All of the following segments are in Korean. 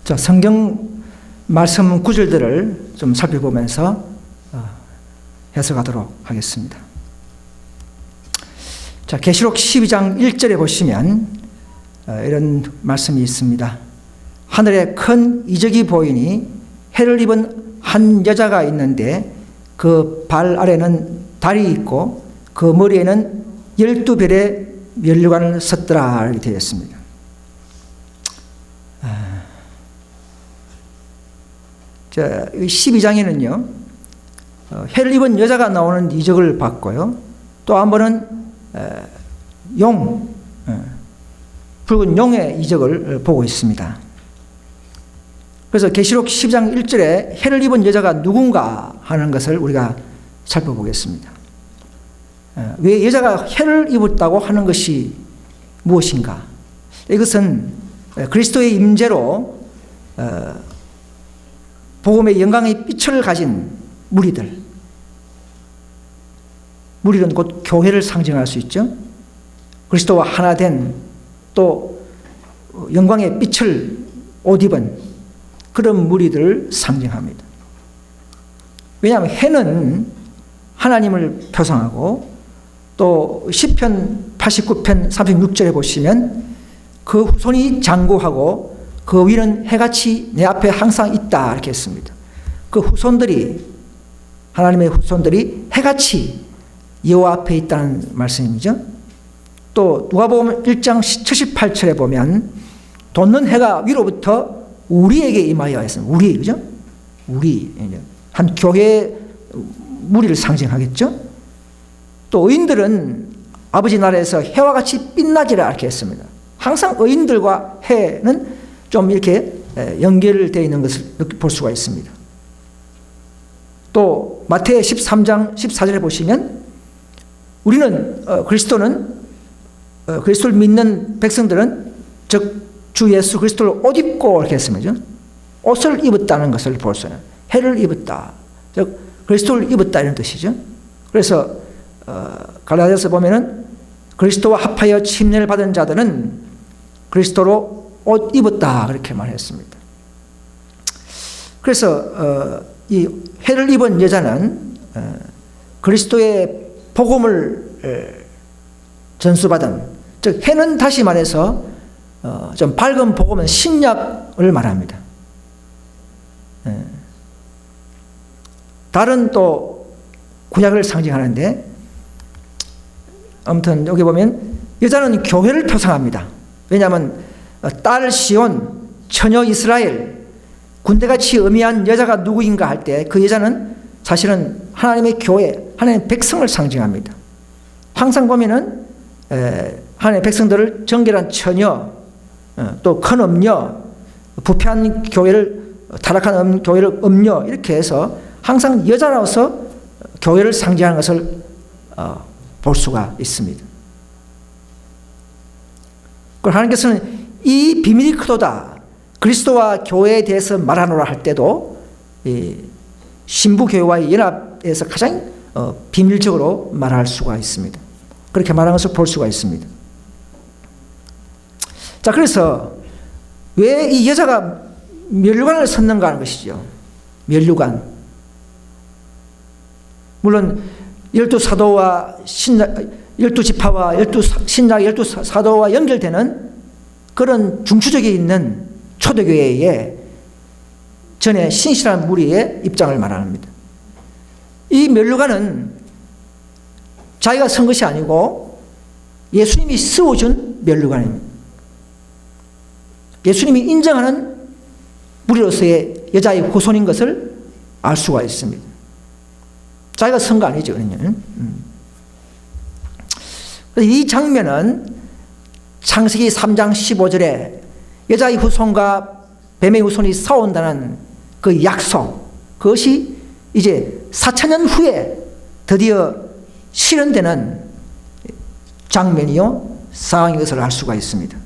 자, 성경 말씀 구절들을 좀 살펴보면서 해석하도록 하겠습니다. 자, 계시록 12장 1절에 보시면 이런 말씀이 있습니다. 하늘에 큰 이적이 보이니 해를 입은 한 여자가 있는데 그 발 아래는 달이 있고 그 머리에는 12별의 면류관을 섰더라 이렇게 되어 있습니다. 자, 12장에는요 해를 입은 여자가 나오는 이적을 봤고요, 또 한 번은 붉은 용의 이적을 보고 있습니다. 그래서 계시록 12장 1절에 해를 입은 여자가 누군가 하는 것을 우리가 살펴보겠습니다. 왜 여자가 해를 입었다고 하는 것이 무엇인가? 이것은 그리스도의 임재로 복음의 영광의 빛을 가진 무리들은 곧 교회를 상징할 수 있죠. 그리스도와 하나 된 또 영광의 빛을 옷 입은 그런 무리들을 상징합니다. 왜냐하면 해는 하나님을 표상하고, 또 시편 89편 36절에 보시면 그 후손이 장구하고 그 위는 해같이 내 앞에 항상 있다 이렇게 했습니다. 그 후손들이, 하나님의 후손들이 해같이 여호와 앞에 있다는 말씀이죠. 또 누가복음 1장 78절에 보면 돋는 해가 위로부터 우리에게 임하여 했습니다. 우리, 그죠? 우리, 한 교회 무리를 상징하겠죠. 또 의인들은 아버지 나라에서 해와 같이 빛나지라 이렇게 했습니다. 항상 의인들과 해는 좀 이렇게 연결되어 있는 것을 볼 수가 있습니다. 또 마태 13장 14절에 보시면 우리는 그리스도를 믿는 백성들은 즉 주 예수 그리스도를 옷 입고 이렇게 했습니다. 옷을 입었다는 것을 볼 수 있어요. 해를 입었다, 즉 그리스도를 입었다 이런 뜻이죠. 그래서 갈라디아서 보면은 그리스도와 합하여 침례를 받은 자들은 그리스도로 옷 입었다 그렇게 말했습니다. 그래서 이 해를 입은 여자는 그리스도의 복음을 전수받은, 즉 해는 다시 말해서 좀 밝은 복음은 신약을 말합니다. 달은 또 구약을 상징하는데, 아무튼 여기 보면 여자는 교회를 표상합니다. 왜냐하면 딸 시온, 처녀 이스라엘, 군대같이 음미한 여자가 누구인가 할 때 그 여자는 사실은 하나님의 교회, 하나님의 백성을 상징합니다. 항상 보면은 하나님의 백성들을 정결한 처녀, 또 큰 음녀, 부패한 교회를, 타락한 교회를 음녀 이렇게 해서 항상 여자로서 교회를 상징하는 것을 볼 수가 있습니다. 그리고 하나님께서는 이 비밀이 크도다, 그리스도와 교회에 대해서 말하노라 할 때도 신부교회와의 연합에서 가장 비밀적으로 말할 수가 있습니다. 그렇게 말하는 것을 볼 수가 있습니다. 자, 그래서 왜 이 여자가 면류관을 섰는가 하는 것이죠. 면류관. 물론 12사도와 신약, 12지파와 신약 12사도와 연결되는 그런 중추적이 있는 초대교회의 전에 신실한 무리의 입장을 말합니다. 이 면류관은 자기가 선 것이 아니고 예수님이 세워준 면류관입니다. 예수님이 인정하는 무리로서의 여자의 후손인 것을 알 수가 있습니다. 자기가 선 거 아니죠. 이 장면은 창세기 3장 15절에 여자의 후손과 뱀의 후손이 싸운다는 그 약속, 그것이 이제 4,000년 후에 드디어 실현되는 장면이요, 상황인 것을 알 수가 있습니다.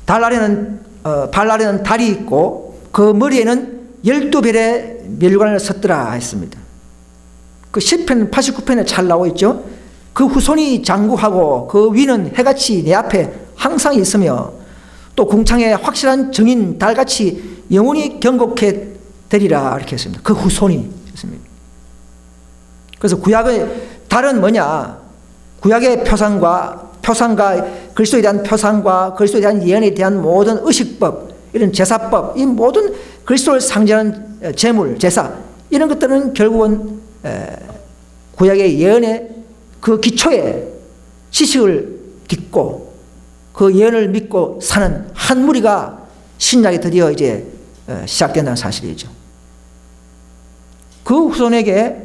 발 아래는 달이 있고 그 머리에는 12별의 면류관을 섰더라 했습니다. 그 시편 89편에 잘 나와 있죠. 그 후손이 장구하고 그 위는 해같이 내 앞에 항상 있으며 또 궁창의 확실한 정인 달같이 영원히 경고케 되리라 이렇게 했습니다. 그 후손이 했습니다. 그래서 구약의 달은 뭐냐? 구약의 표상과 그리스도에 대한 표상과 그리스도에 대한 예언에 대한 모든 의식법, 이런 제사법, 이 모든 그리스도를 상징하는 제물, 제사, 이런 것들은 결국은 구약의 예언의 그 기초에 지식을 딛고 그 예언을 믿고 사는 한 무리가 신약에 드디어 이제 시작된다는 사실이죠. 그 후손에게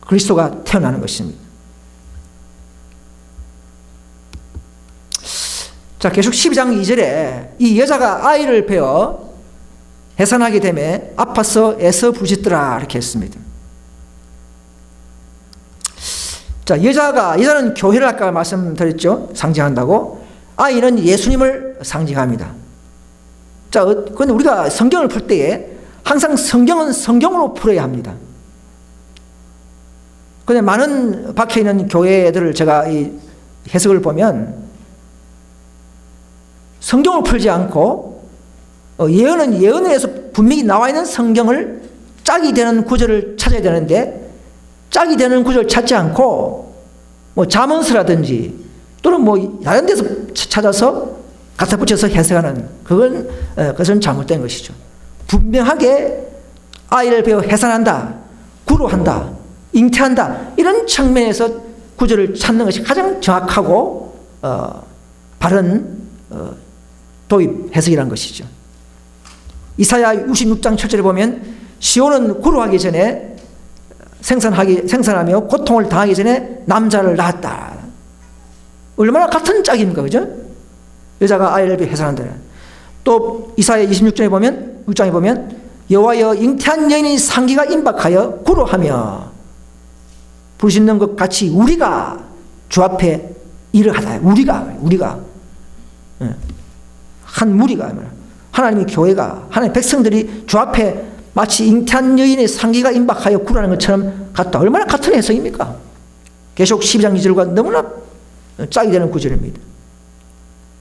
그리스도가 태어나는 것입니다. 자, 계속 12장 2절에 이 여자가 아이를 베어 해산하게 되매 아파서 애써 부짖더라 이렇게 했습니다. 자, 여자는 교회를 아까 말씀드렸죠. 상징한다고. 아이는 예수님을 상징합니다. 자, 그런데 우리가 성경을 풀 때에 항상 성경은 성경으로 풀어야 합니다. 그런데 많은 박혀있는 교회들을 제가 이 해석을 보면 성경을 풀지 않고 예언은 예언에서 분명히 나와 있는 성경을 짝이 되는 구절을 찾아야 되는데 짝이 되는 구절을 찾지 않고 뭐 잠언서라든지 또는 뭐 다른 데서 찾아서 갖다 붙여서 해석하는 그것은 잘못된 것이죠. 분명하게 아이를 베어 해산한다, 구로한다, 잉태한다 이런 측면에서 구절을 찾는 것이 가장 정확하고 바른 도입 해석이라는 것이죠. 이사야 66장 7절에 보면 시온은 구로하기 전에 생산하며 고통을 당하기 전에 남자를 낳았다. 얼마나 같은 짝입니까? 그죠? 여자가 아이를 해산한다. 또 이사야 26장에 보면 6장에 보면 여호와여 잉태한 여인의 상기가 임박하여 구로하며 부르짖는 것 같이 우리가 주 앞에 일을 하다. 우리가 한 무리가 하나님의 교회가 하나님의 백성들이 주 앞에 마치 잉태한 여인의 상기가 임박하여 구라는 것처럼 같다. 얼마나 같은 해석입니까? 계속 12장 2절과 너무나 짝이 되는 구절입니다.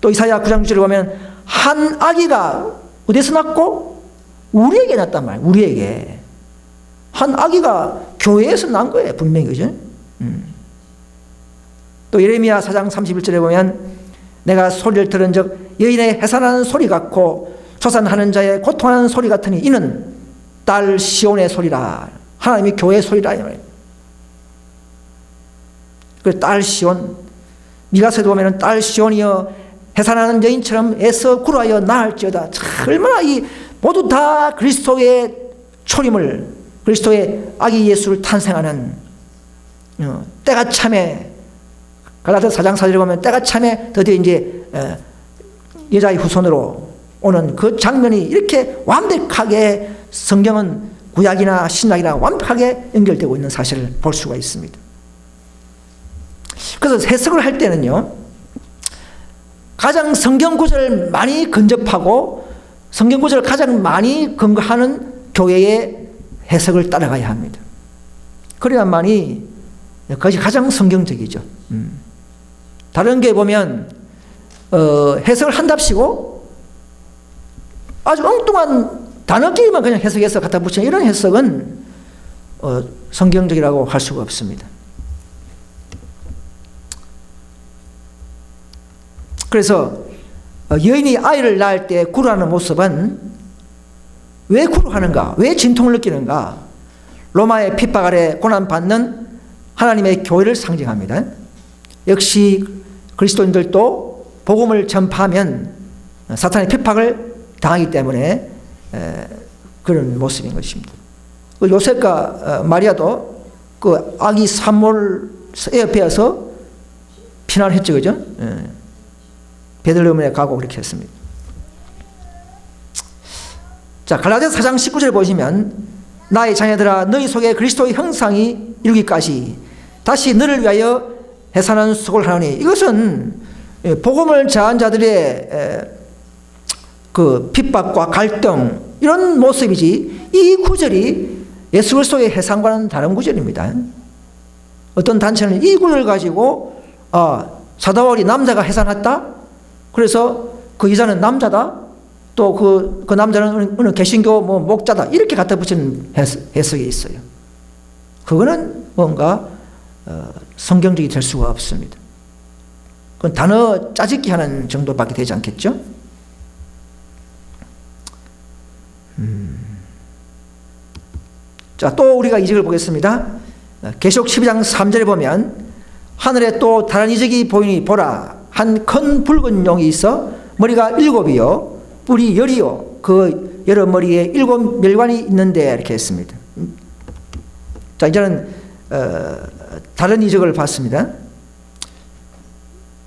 또 이사야 9장 6절에 보면 한 아기가 어디서 낳고? 우리에게 낳았단 말이에요. 우리에게. 한 아기가 교회에서 난 거예요. 분명히. 그죠? 또 예레미야 4장 31절에 보면 내가 소리를 들은 적 여인의 해산하는 소리 같고 조산하는 자의 고통하는 소리 같으니 이는 딸 시온의 소리라. 하나님의 교회의 소리라. 그 딸 시온, 미가서에도 보면 딸 시온이여 해산하는 여인처럼 애써 구로하여 낳을지어다. 얼마나 이 모두 다 그리스도의 초림을, 그리스도의 아기 예수를 탄생하는 때가 참에, 갈라디아서 4장 4절에 보면 때가 참에 드디어 이제 여자의 후손으로 오는 그 장면이 이렇게 완벽하게 성경은 구약이나 신약이나 완벽하게 연결되고 있는 사실을 볼 수가 있습니다. 그래서 해석을 할 때는요, 가장 성경 구절을 많이 근접하고 성경 구절을 가장 많이 근거하는 교회의 해석을 따라가야 합니다. 그래야만이 그것이 가장 성경적이죠. 다른 게 보면 해석을 한답시고 아주 엉뚱한 단어끼리만 그냥 해석해서 갖다 붙이는 이런 해석은 성경적이라고 할 수가 없습니다. 그래서 여인이 아이를 낳을 때 구루하는 모습은 왜 구루하는가? 왜 진통을 느끼는가? 로마의 핍박 아래 고난받는 하나님의 교회를 상징합니다. 역시 그리스도인들도 복음을 전파하면 사탄의 핍박을 당하기 때문에 그런 모습인 것입니다. 요셉과 마리아도 그 아기 사물에 베어서 피난했죠, 그죠? 베들레헴에 가고 그렇게 했습니다. 자, 갈라디아서 4장 19절 보시면 나의 자녀들아 너희 속에 그리스도의 형상이 이루기까지 다시 너를 위하여 해산하는 수고를 하노니 이것은 복음을 자한 자들의 그 핍박과 갈등 이런 모습이지 이 구절이 예수 그리스도의 해산과는 다른 구절입니다. 어떤 단체는 이 구절을 가지고 사도 바울이 남자가 해산했다? 그래서 그 여자는 남자다, 또 그 남자는 어느 개신교 뭐 목자다, 이렇게 갖다 붙이는 해석이 있어요. 그거는 뭔가 성경적이 될 수가 없습니다. 그건 단어 짜집기 하는 정도밖에 되지 않겠죠? 자, 또 우리가 이적을 보겠습니다. 계시록 12장 3절에 보면 하늘에 또 다른 이적이 보이니 보라, 한 큰 붉은 용이 있어 머리가 7이요 뿔이 10이요 그 여러 머리에 7 멸관이 있는데, 이렇게 했습니다. 자, 이제는 다른 이적을 봤습니다.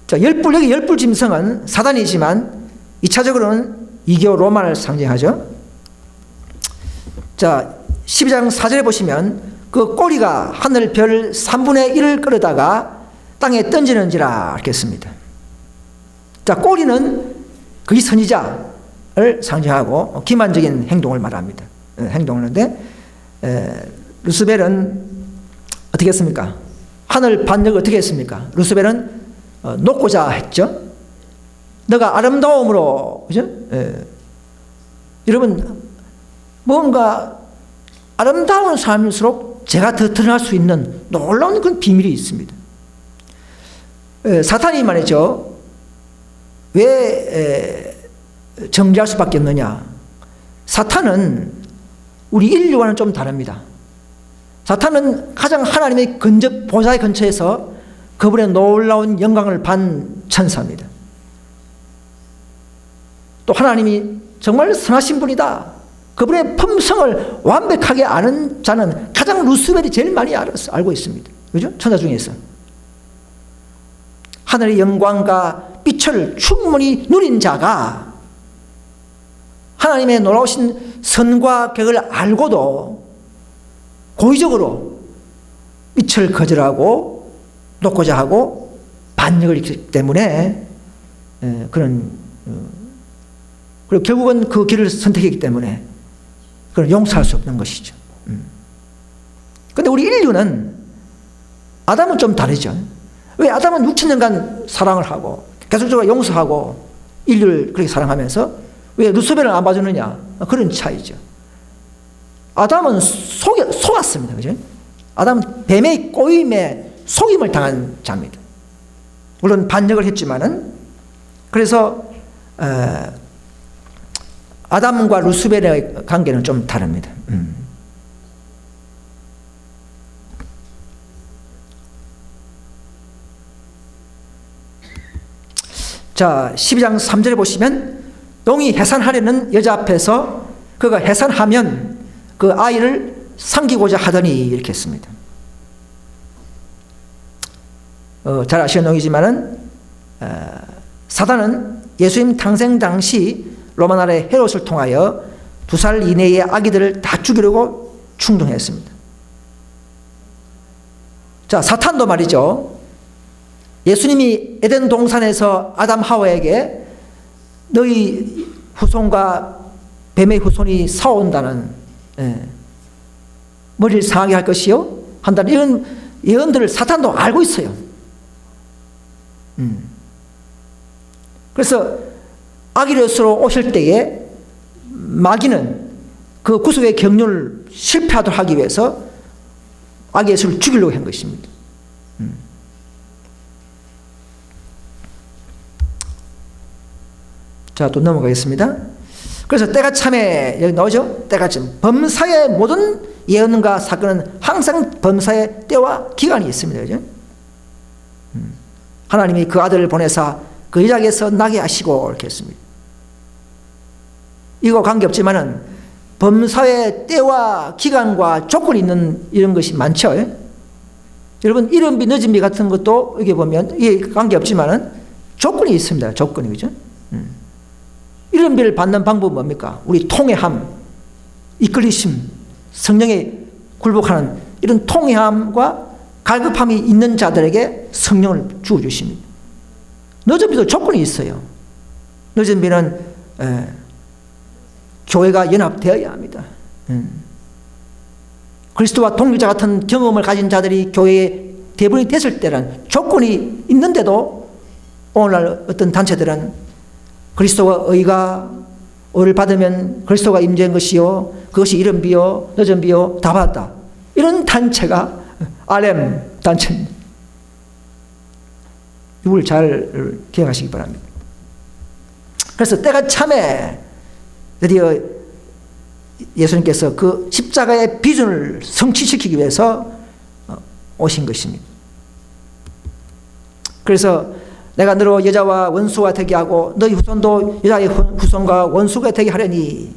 자, 여기 10뿔 짐승은 사단이지만 2차적으로는 이교 로마를 상징하죠. 자, 12장 4절에 보시면 그 꼬리가 하늘 별 3분의 1을 끌어다가 땅에 던지는지라, 이렇게 했습니다. 자, 꼬리는 그의 선지자를 상징하고 기만적인 행동을 말합니다. 행동을 하는데, 루스벨은 어떻게 했습니까? 하늘 반역을 어떻게 했습니까? 루스벨은 놓고자 했죠. 너가 아름다움으로, 그죠? 여러분, 뭔가 아름다운 삶일수록 제가 더 드러날 수 있는 놀라운 그런 비밀이 있습니다. 사탄이 말이죠. 왜 정죄할 수밖에 없느냐? 사탄은 우리 인류와는 좀 다릅니다. 사탄은 가장 하나님의 보좌의 근처에서 그분의 놀라운 영광을 받은 천사입니다. 또 하나님이 정말 선하신 분이다, 그분의 품성을 완벽하게 아는 자는 가장 루스벨이 제일 많이 알고 있습니다. 그죠? 천사 중에서. 하늘의 영광과 빛을 충분히 누린 자가 하나님의 놀라우신 선과 격을 알고도 고의적으로 빛을 거절하고 놓고자 하고 반역을 했기 때문에 그리고 결국은 그 길을 선택했기 때문에 그걸 용서할 수 없는 것이죠. 그런데 우리 인류는 아담은 좀 다르죠. 왜? 아담은 6천년간 사랑을 하고 계속적으로 용서하고 인류를 그렇게 사랑하면서 왜 루스벨을 안 봐주느냐? 그런 차이죠. 아담은 속았습니다. 그죠? 아담은 뱀의 꼬임에 속임을 당한 자입니다. 물론 반역을 했지만은, 그래서 아담과 루스벨의 관계는 좀 다릅니다. 자, 12장 3절에 보시면 용이 해산하려는 여자 앞에서 그가 해산하면 그 아이를 삼키고자 하더니, 이렇게 했습니다. 잘 아시는 내용이지만은 사단은 예수님 탄생 당시 로마 나라의 헤롯을 통하여 2살 이내의 아기들을 다 죽이려고 충동했습니다. 자, 사탄도 말이죠. 예수님이 에덴 동산에서 아담 하와에게 너희 후손과 뱀의 후손이 싸운다는, 머리를 상하게 할 것이요 한다는 이런 예언들을 사탄도 알고 있어요. 그래서 아기로스로 오실 때에 마귀는 그 구속의 경륜을 실패하도록 하기 위해서 아기 예수를 죽이려고 한 것입니다. 자, 또 넘어가겠습니다. 그래서 때가 참에, 여기 나오죠? 때가 참. 범사의 모든 예언과 사건은 항상 범사의 때와 기간이 있습니다. 그죠? 하나님이 그 아들을 보내사 그 여자에게서 나게 하시고, 이렇게 했습니다. 이거 관계없지만은 범사의 때와 기간과 조건이 있는 이런 것이 많죠. 여러분, 이른비 늦은비 같은 것도 여기 보면 이게 관계없지만은 조건이 있습니다. 조건이. 그죠? 이른비를 받는 방법은 뭡니까? 우리 통회함, 이끌리심, 성령에 굴복하는 이런 통회함과 갈급함이 있는 자들에게 성령을 주어주십니다. 늦은비도 조건이 있어요. 늦은비는 교회가 연합되어야 합니다. 그리스도와 동료자 같은 경험을 가진 자들이 교회의 대부분이 됐을 때는 조건이 있는데도 오늘날 어떤 단체들은 그리스도와 의를 받으면 그리스도가 임재한 것이요 그것이 이른 비요 늦은 비요 다 받았다. 이런 단체가 RM 단체입니다. 이걸 잘 기억하시기 바랍니다. 그래서 때가 참에 드디어 예수님께서 그 십자가의 비전을 성취시키기 위해서 오신 것입니다. 그래서 내가 너로 여자와 원수가 되게 하고 너희 후손도 여자의 후손과 원수가 되게 하려니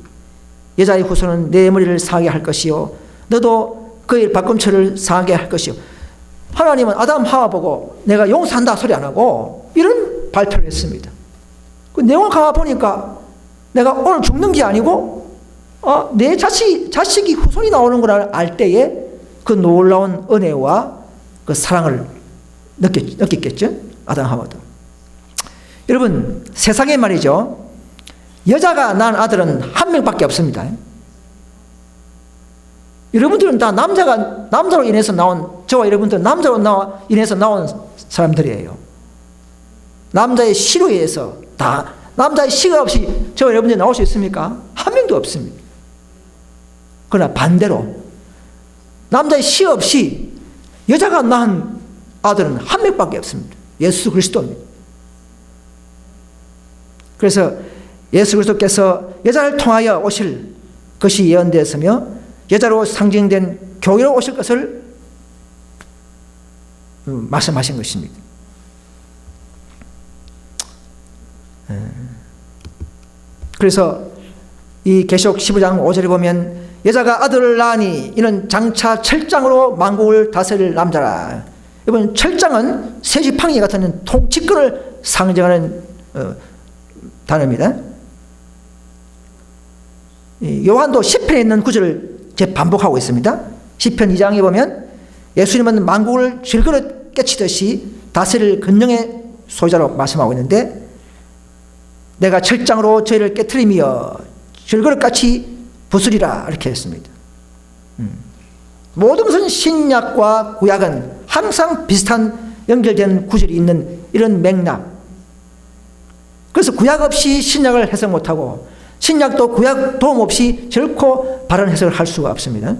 여자의 후손은 내 머리를 상하게 할 것이요 너도 그의 발꿈치를 상하게 할 것이요. 하나님은 아담 하와 보고 내가 용서한다 소리 안 하고 이런 발표를 했습니다. 그 내용을 가만 보니까 내가 오늘 죽는 게 아니고 내 자식이 후손이 나오는 걸 알 때에 그 놀라운 은혜와 그 사랑을 느꼈겠죠. 아담 하와도. 여러분 세상에 말이죠. 여자가 낳은 아들은 한 명밖에 없습니다. 여러분들은 다 남자로 인해서 나온, 저와 여러분들은 남자로 인해서 나온 사람들이에요. 남자의 시로 의해서 다, 남자의 시가 없이 저와 여러분들이 나올 수 있습니까? 한 명도 없습니다. 그러나 반대로 남자의 시 없이 여자가 낳은 아들은 한 명밖에 없습니다. 예수 그리스도입니다. 그래서 예수 그리스도께서 여자를 통하여 오실 것이 예언되었으며 여자로 상징된 교회로 오실 것을 말씀하신 것입니다. 그래서 이 계시록 15장 5절에 보면 여자가 아들을 낳으니 이는 장차 철장으로 만국을 다스릴 남자라. 여러분 철장은 세지팡이 같은 통치권을 상징하는 단어입니다. 요한도 시편에 있는 구절을 반복하고 있습니다. 시편 2장에 보면 예수님은 만국을 질그릇 깨치듯이 다스릴 권능의 소유자로 말씀하고 있는데 내가 철장으로 저희를 깨트리며 질그릇같이 부수리라 이렇게 했습니다. 모든 것은 신약과 구약은 항상 비슷한 연결된 구절이 있는 이런 맥락. 그래서 구약 없이 신약을 해석 못하고 신약도 구약 도움 없이 결코 바른 해석을 할 수가 없습니다.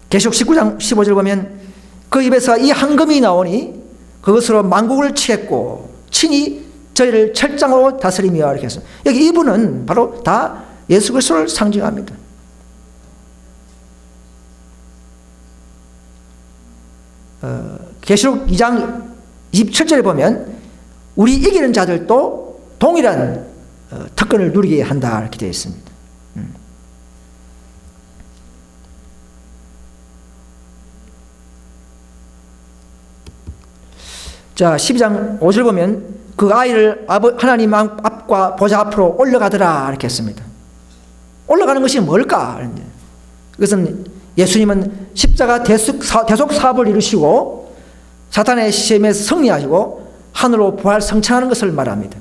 계시록 19장 15절 보면 그 입에서 이 황금이 나오니 그것으로 만국을 치겠고 친히 저희를 철장으로 다스리며 이렇게 했습니다. 여기 이분은 바로 다 예수 그리스도를 상징합니다. 계시록 2장 27절에 보면 우리 이기는 자들도 동일한 특권을 누리게 한다 이렇게 되어 있습니다. 자 12장 5절 보면 그 아이를 하나님 앞과 보좌 앞으로 올라가더라 이렇게 했습니다. 올라가는 것이 뭘까? 그것은 예수님은 십자가 대속 사업을 이루시고 사탄의 시험에서 승리하시고 하늘로 부활 성천하는 것을 말합니다.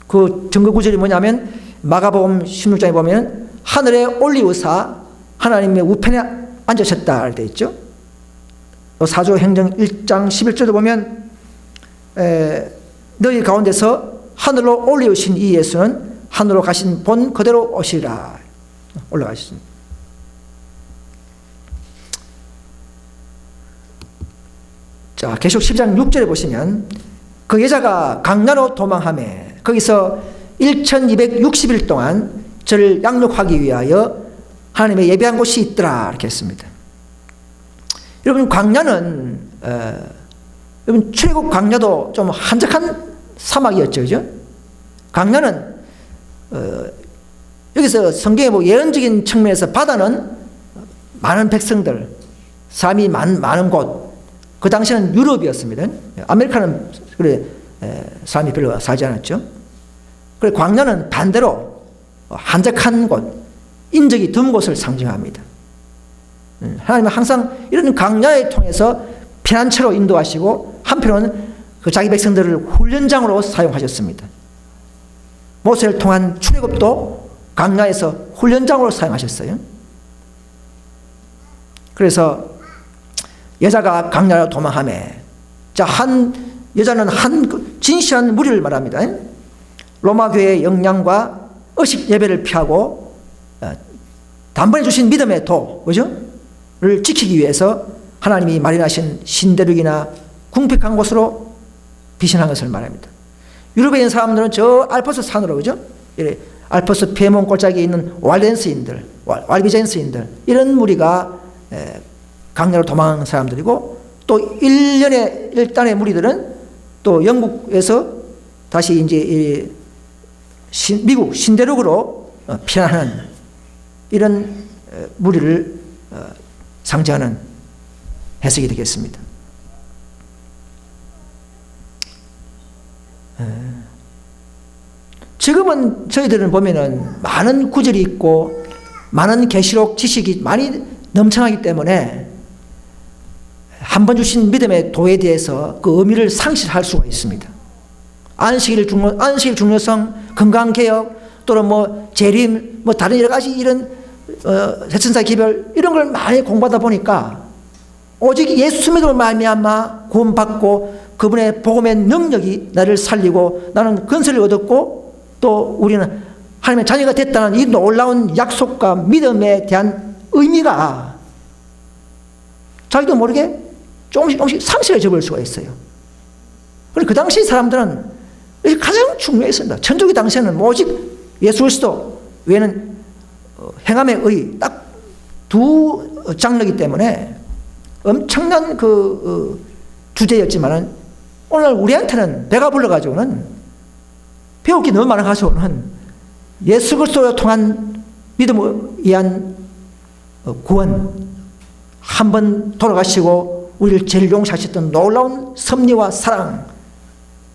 그 증거 구절이 뭐냐면 마가복음 16장에 보면 하늘에 올리우사 하나님의 우편에 앉으셨다 이렇게 되어 있죠. 또 사도행전 1장 11절도 보면 너희 가운데서 하늘로 올리우신 이 예수는 하늘로 가신 본 그대로 오시리라 올라가셨습니다. 자, 계시록 10장 6절에 보시면 그 여자가 강나로 도망하매 거기서 1260일 동안 저를 양육하기 위하여 하나님의 예배한 곳이 있더라 이렇게 했습니다. 여러분 광야는 여러분 출애굽 광야도 좀 한적한 사막이었죠, 그죠? 광야는 여기서 성경의 뭐 예언적인 측면에서 바다는 많은 백성들, 사람이 많은 곳. 그 당시는 유럽이었습니다. 아메리카는 그래 사람이 별로 살지 않았죠. 그래 광야는 반대로 한적한 곳, 인적이 드문 곳을 상징합니다. 하나님은 항상 이런 광야를 통해서 피난처로 인도하시고 한편으로는 그 자기 백성들을 훈련장으로 사용하셨습니다. 모세를 통한 출애굽도 광야에서 훈련장으로 사용하셨어요. 그래서 여자가 광야로 도망하매 자, 한 여자는 한 진실한 무리를 말합니다. 로마 교회의 영향과 의식 예배를 피하고 단번에 주신 믿음의 도, 그죠? 를 지키기 위해서 하나님이 마련하신 신대륙이나 궁핍한 곳으로 비신한 것을 말합니다. 유럽에 있는 사람들은 저 알프스 산으로, 그죠? 알프스 피에몬 골짜기에 있는 왈렌스인들, 왈비젠스인들, 이런 무리가 강내로 도망한 사람들이고, 또 1년에 1단의 무리들은 또 영국에서 다시 이제 미국 신대륙으로 피난하는 이런 무리를 상징하는 해석이 되겠습니다. 지금은 저희들은 보면은 많은 구절이 있고 많은 계시록 지식이 많이 넘쳐나기 때문에 한 번 주신 믿음의 도에 대해서 그 의미를 상실할 수가 있습니다. 안식일 중요성, 건강개혁, 또는 뭐 재림, 뭐 다른 여러 가지 이런 세천사 기별 이런 걸 많이 공부하다 보니까 오직 예수 믿음으로 말미암아 구원받고 그분의 복음의 능력이 나를 살리고 나는 건설을 얻었고 또 우리는 하나님의 자녀가 됐다는 이 놀라운 약속과 믿음에 대한 의미가 자기도 모르게 조금씩 상실해져 버릴 수가 있어요. 그리고 그 당시 사람들은 이게 가장 중요했습니다. 천주교 당시에는 오직 예수 그리스도 외에는 행함의 의 딱 두 장르이기 때문에 엄청난 주제였지만은 오늘 우리한테는 배가 불러가지고는 배울 게 너무 많아가지고는 예수 그리스도로 통한 믿음에 의한 구원, 한 번 돌아가시고 우리를 죄를 용서하셨던 놀라운 섭리와 사랑,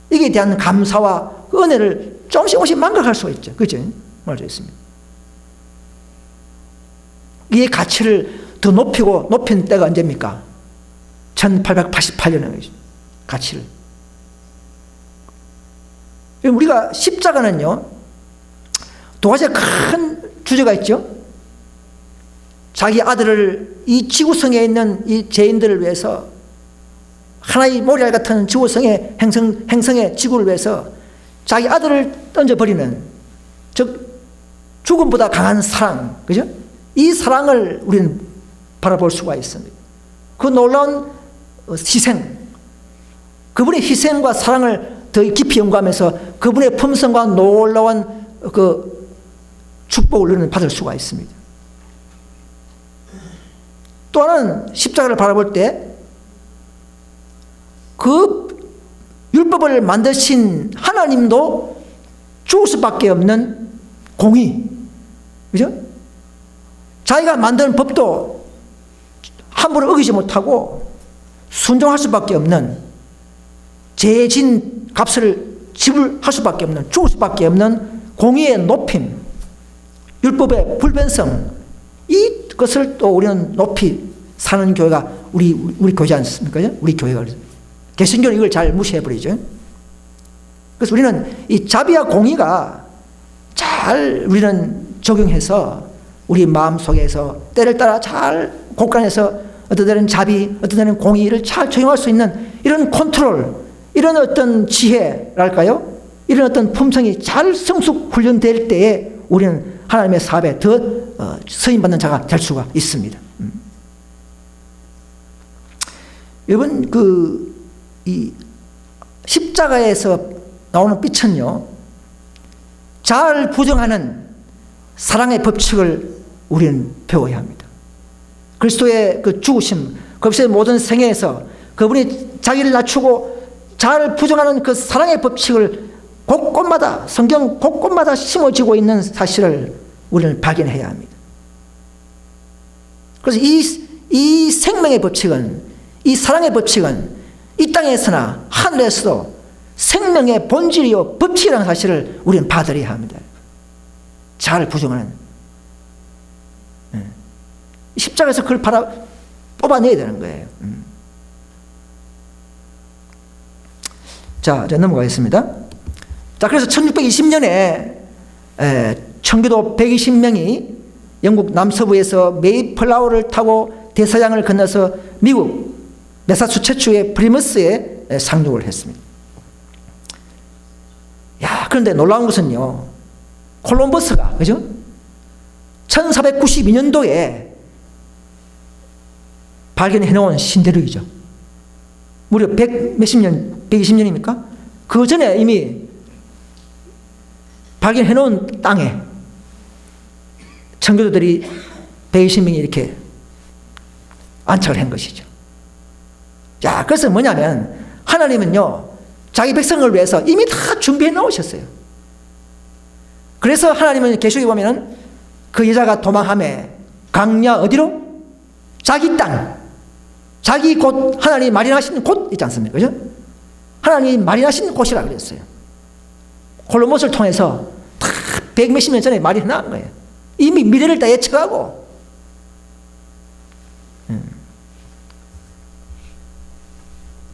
이게 대한 감사와 그 은혜를 조금씩 망각할 수가 있죠. 그죠? 말되어 있습니다. 이 가치를 더 높인 때가 언제입니까? 1888년에 가치를. 우리가 십자가는요, 두 가지 큰 주제가 있죠. 자기 아들을 이 지구성에 있는 이 죄인들을 위해서, 하나의 모래알 같은 지구성의 행성의 지구를 위해서 자기 아들을 던져버리는, 즉 죽음보다 강한 사랑, 그죠? 이 사랑을 우리는 바라볼 수가 있습니다. 그 놀라운 희생, 그분의 희생과 사랑을 더 깊이 연구하면서 그분의 품성과 놀라운 그 축복을 우리는 받을 수가 있습니다. 또 하나는 십자가를 바라볼 때 그 율법을 만드신 하나님도 죽을 수밖에 없는 공의, 그죠? 자기가 만든 법도 함부로 어기지 못하고 순종할 수밖에 없는, 죄진 값을 지불할 수밖에 없는, 죽을 수밖에 없는 공의의 높임, 율법의 불변성, 이것을 또 우리는 높이 사는 교회가 우리 교회지 않습니까? 우리 교회가. 개신교는 이걸 잘 무시해버리죠. 그래서 우리는 이 자비와 공의가 잘 우리는 적용해서 우리 마음속에서 때를 따라 잘 곳간에서 어떤 때는 자비, 어떤 때는 공의를 잘 적용할 수 있는 이런 컨트롤, 이런 어떤 지혜랄까요? 이런 어떤 품성이 잘 성숙 훈련될 때에 우리는 하나님의 사업에 더 쓰임받는 자가 될 수가 있습니다. 여러분, 이 십자가에서 나오는 빛은요, 잘 부정하는 사랑의 법칙을 우리는 배워야 합니다. 그리스도의 그 죽으심, 그리스도의 모든 생애에서 그분이 자기를 낮추고 잘 부정하는 그 사랑의 법칙을 곳곳마다, 성경 곳곳마다 심어지고 있는 사실을 우리는 발견해야 합니다. 그래서 이 생명의 법칙은, 이 사랑의 법칙은 이 땅에서나 하늘에서도 생명의 본질이요 법칙이라는 사실을 우리는 받아들여야 합니다. 잘 부정하는. 십자가에서 그걸 뽑아내야 되는 거예요. 자, 넘어가겠습니다. 자, 그래서 1620년에 청교도 120명이 영국 남서부에서 메이플라워를 타고 대서양을 건너서 미국 매사추세츠의 프리머스에 상륙을 했습니다. 그런데 놀라운 것은요, 콜럼버스가, 그죠? 1492년도에 발견해 놓은 신대륙이죠. 무려 100몇십 년, 120년입니까? 그 전에 이미 발견해 놓은 땅에 청교도들이 120명이 이렇게 안착을 한 것이죠. 자, 그래서 뭐냐면 하나님은요, 자기 백성을 위해서 이미 다 준비해 놓으셨어요. 그래서 하나님은 계시록에 보면은 그 여자가 도망함에 광야 어디로? 자기 땅, 자기 곳, 하나님이 마련하신 곳 있지 않습니까? 그죠? 하나님이 마련하신 곳이라 그랬어요. 콜로모스를 통해서 다 100몇십 년 전에 마련해 놓은 거예요. 이미 미래를 다 예측하고.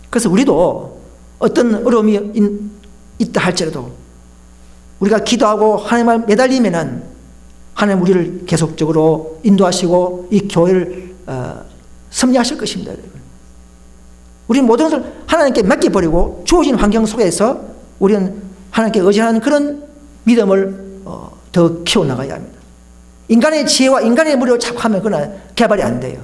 그래서 우리도 어떤 어려움이 있다 할지라도 우리가 기도하고 하나님을 매달리면은 하나님 우리를 계속적으로 인도하시고 이 교회를 섭리하실 것입니다. 우리 모든 것을 하나님께 맡겨버리고 주어진 환경 속에서 우리는 하나님께 의지하는 그런 믿음을 더 키워나가야 합니다. 인간의 지혜와 인간의 무리로 자꾸 하면 그건 개발이 안 돼요.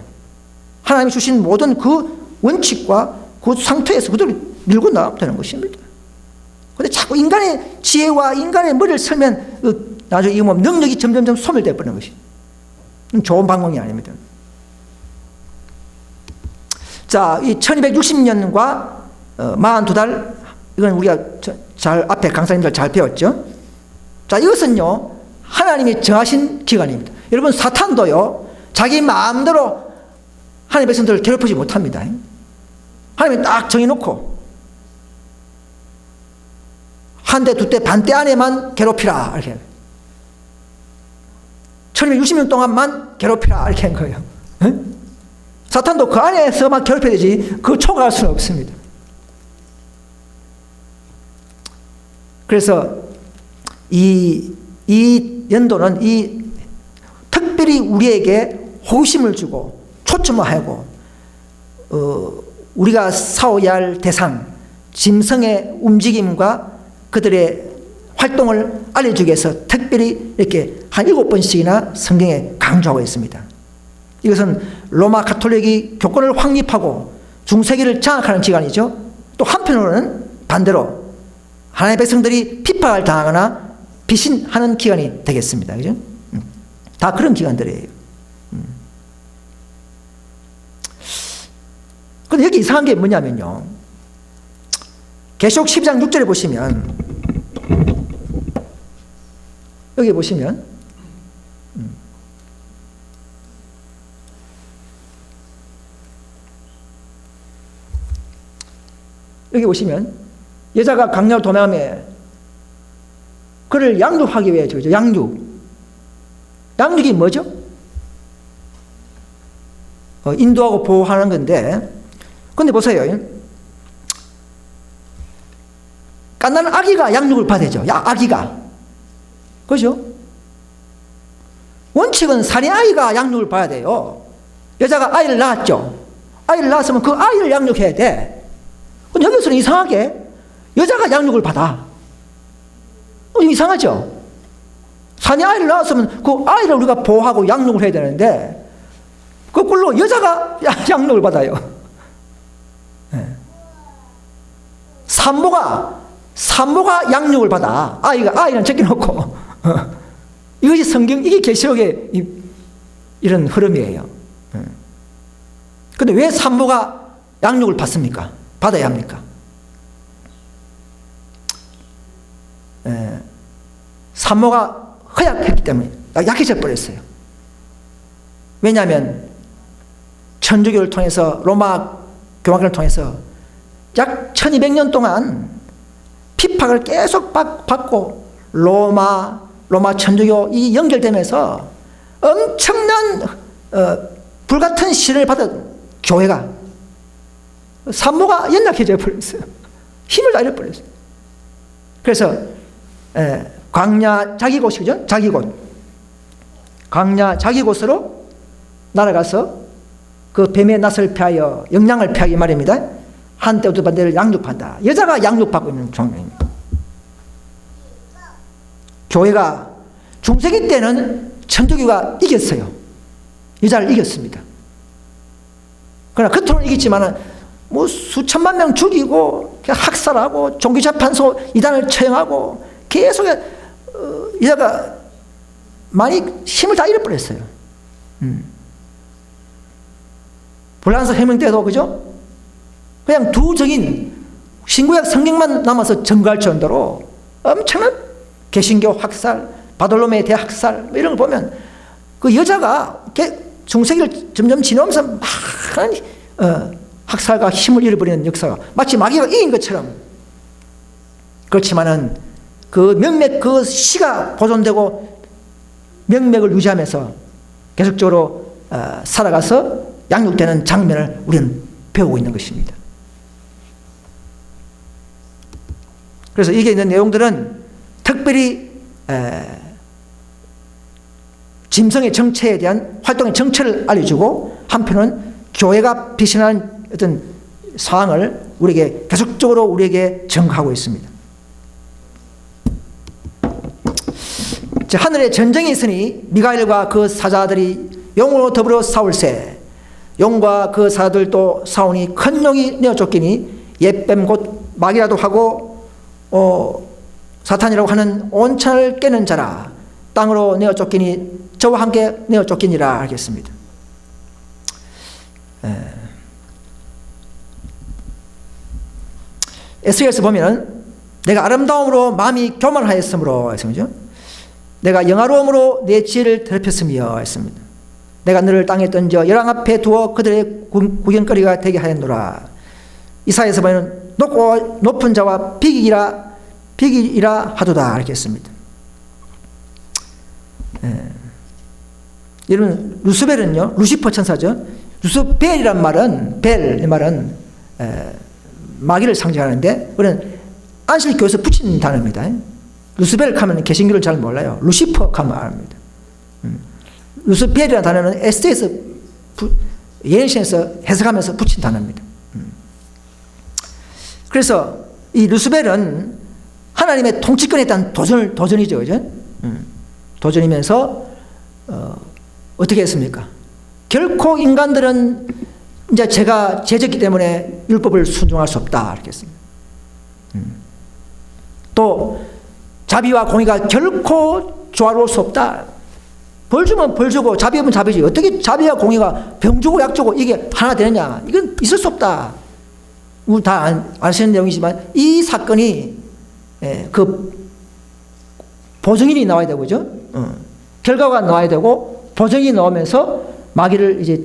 하나님이 주신 모든 그 원칙과 그 상태에서 그대로 밀고 나가면 되는 것입니다. 그런데 자꾸 인간의 지혜와 인간의 머리를 설면 나중에 이 능력이 점점점 소멸되어 버리는 것이 좋은 방법이 아닙니다. 자, 이 1260년과 42달, 이건 우리가 잘 앞에 강사님들 잘 배웠죠. 자, 이것은요 하나님이 정하신 기간입니다. 여러분, 사탄도요 자기 마음대로 하나님의 백성들을 괴롭히지 못합니다. 하나님이 딱 정해놓고 한 대, 두 대, 반 대 안에만 괴롭히라 이렇게 1260년 동안만 괴롭히라 이렇게 한 거예요. 응? 사탄도 그 안에서만 괴롭혀야 되지 그 초과할 수는 없습니다. 그래서 이 연도는 특별히 우리에게 호심을 주고 초점을 하고 우리가 싸워야 할 대상, 짐승의 움직임과 그들의 활동을 알려주기 위해서 특별히 이렇게 한 7번씩이나 성경에 강조하고 있습니다. 이것은 로마 가톨릭이 교권을 확립하고 중세기를 장악하는 기간이죠. 또 한편으로는 반대로 하나님의 백성들이 핍박을 당하거나 비신하는 기간이 되겠습니다. 그죠? 다 그런 기간들이에요. 그런데 여기 이상한 게 뭐냐면요, 계시록 12장 6절에 보시면, 여기 보시면 여기 보시면 여자가 강야로 도망하며 그를 양육하기 위해 저죠. 양육이 뭐죠? 인도하고 보호하는 건데, 근데 보세요. 갓난 아기가 양육을 받아야죠. 아기가. 그죠? 원칙은 산의 아이가 양육을 받아야 돼요. 여자가 아이를 낳았죠. 아이를 낳았으면 그 아이를 양육해야 돼. 근데 여기서는 이상하게 여자가 양육을 받아. 이상하죠? 산의 아이를 낳았으면 그 아이를 우리가 보호하고 양육을 해야 되는데 거꾸로 여자가 양육을 받아요. 네. 산모가 양육을 받아. 아이는 제껴놓고. 이것이 성경, 이게 계시록의 이런 흐름이에요. 그런데 왜 산모가 양육을 받습니까? 받아야 합니까? 산모가 허약했기 때문에 약해져 버렸어요. 왜냐하면 천주교를 통해서, 로마 교황을 통해서 약 1200년 동안 핍박을 계속 받고 로마 천주교 이 연결되면서 엄청난 불같은 시련을 받은 교회가 산모가 연약해져 버렸어요. 힘을 다 잃어버렸어요. 그래서 광야 자기곳이죠. 자기곳. 광야 자기곳으로 날아가서 그 뱀의 낯을 피하여 영양을 피하기 말입니다. 한때 두 반대를 양육한다. 여자가 양육받고 있는 종류입니다. 교회가 중세기 때는 천주교가 이겼어요. 여자를 이겼습니다. 그러나 겉으로는 이겼지만 뭐 수천만 명 죽이고 학살하고 종교재판소 이단을 처형하고 계속 여자가 많이 힘을 다 잃어버렸어요. 불란서 혁명 때도 그죠? 그냥 두 정인 신구약 성경만 남아서 증거할 정도로 엄청난 개신교 학살, 바돌로메 대학살 뭐 이런 걸 보면 그 여자가 중세기를 점점 지나면서 많은 학살과 힘을 잃어버리는 역사가 마치 마귀가 이긴 것처럼, 그렇지만은 그 명맥 그 시가 보존되고 명맥을 유지하면서 계속적으로 살아가서 양육되는 장면을 우리는 배우고 있는 것입니다. 그래서 이게 있는 내용들은 특별히 짐승의 정체에 대한 활동의 정체를 알려주고, 한편은 교회가 비신하는 어떤 상황을 우리에게 계속적으로 우리에게 증거하고 있습니다. 하늘에 전쟁이 있으니 미가엘과 그 사자들이 용으로 더불어 싸울세. 용과 그 사자들도 싸우니 큰 용이 내어 쫓기니 옛뱀 곧 마귀라도 하고 사탄이라고 하는 온천을 깨는 자라. 땅으로 내어 쫓기니 저와 함께 내어 쫓기니라 하겠습니다. 에스겔에서 보면 내가 아름다움으로 마음이 교만하였으므로 했습니다. 내가 영화로움으로 내 지혜를 더럽혔으며 했습니다. 내가 너를 땅에 던져 열왕 앞에 두어 그들의 구경거리가 되게 하였노라. 이사야에서 보면 높고 높은 자와 비기라 하도다 이렇게 했습니다. 여러분 루스벨은요, 루시퍼 천사죠. 루스벨이란 말은 벨 이 말은 마귀를 상징하는데, 그는 안식교에서 붙인 단어입니다. 루스벨 하면 개신교를 잘 몰라요. 루시퍼 하면 압니다. 루스벨이라는 단어는 에스테에서 예언신에서 해석하면서 붙인 단어입니다. 그래서 이 루스벨은 하나님의 통치권에 대한 도전이죠, 그죠? 도전이면서 어떻게 했습니까? 결코 인간들은 이제 제가 죄졌기 때문에 율법을 순종할 수 없다 이렇게 했습니다. 또 자비와 공의가 결코 조화로울 수 없다. 벌 주면 벌 주고 자비 주면 자비지, 어떻게 자비와 공의가 병 주고 약 주고 이게 하나 되느냐, 이건 있을 수 없다. 우리 다 아시는 내용이지만 이 사건이 그 보증인이 나와야 되고, 그죠? 결과가 나와야 되고 보증인이 나오면서 마귀를 이제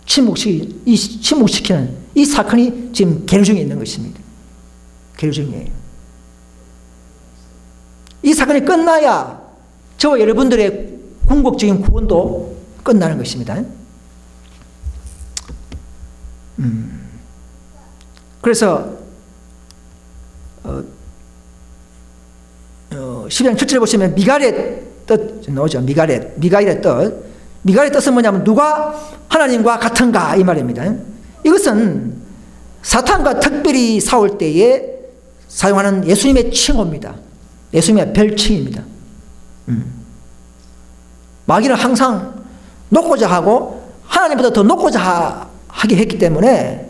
침묵시키는 이 사건이 지금 계류 중에 있는 것입니다. 계류 중이에요. 이 사건이 끝나야 저와 여러분들의 궁극적인 구원도 끝나는 것입니다. 그래서 12장 7절에 보시면 미갈의 뜻 나오죠. 미가엘의 뜻. 미가엘의 뜻은 뭐냐면 누가 하나님과 같은가 이 말입니다. 이것은 사탄과 특별히 싸울 때에 사용하는 예수님의 칭호입니다. 예수님의 별칭입니다. 마귀는 항상 높고자 하고 하나님보다 더 높고자 하게 했기 때문에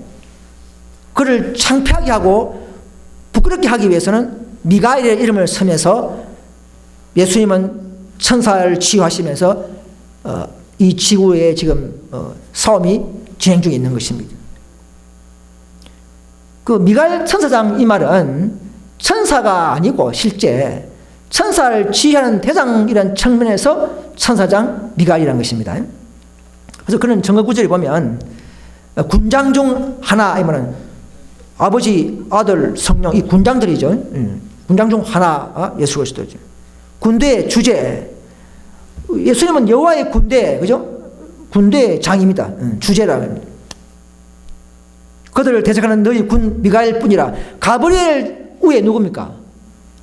그를 창피하게 하고 부끄럽게 하기 위해서는 미가엘의 이름을 쓰면서 예수님은 천사를 치유하시면서 이 지구에 지금 싸움이 진행 중에 있는 것입니다. 그 미가엘 천사장 이 말은 천사가 아니고 실제 천사를 지휘하는 대장이라는 측면에서 천사장 미가엘이라는 것입니다. 그래서 그런 증거 구절에 보면 군장 중 하나, 이 말은 아버지, 아들, 성령 이 군장들이죠. 군장 중 하나 예수 그리스도죠. 군대의 주제, 예수님은 여호와의 군대, 그죠? 군대의 장입니다. 주제라고 합니다. 그들을 대적하는 너희 군 미가엘 뿐이라. 가브리엘 후에 누굽니까?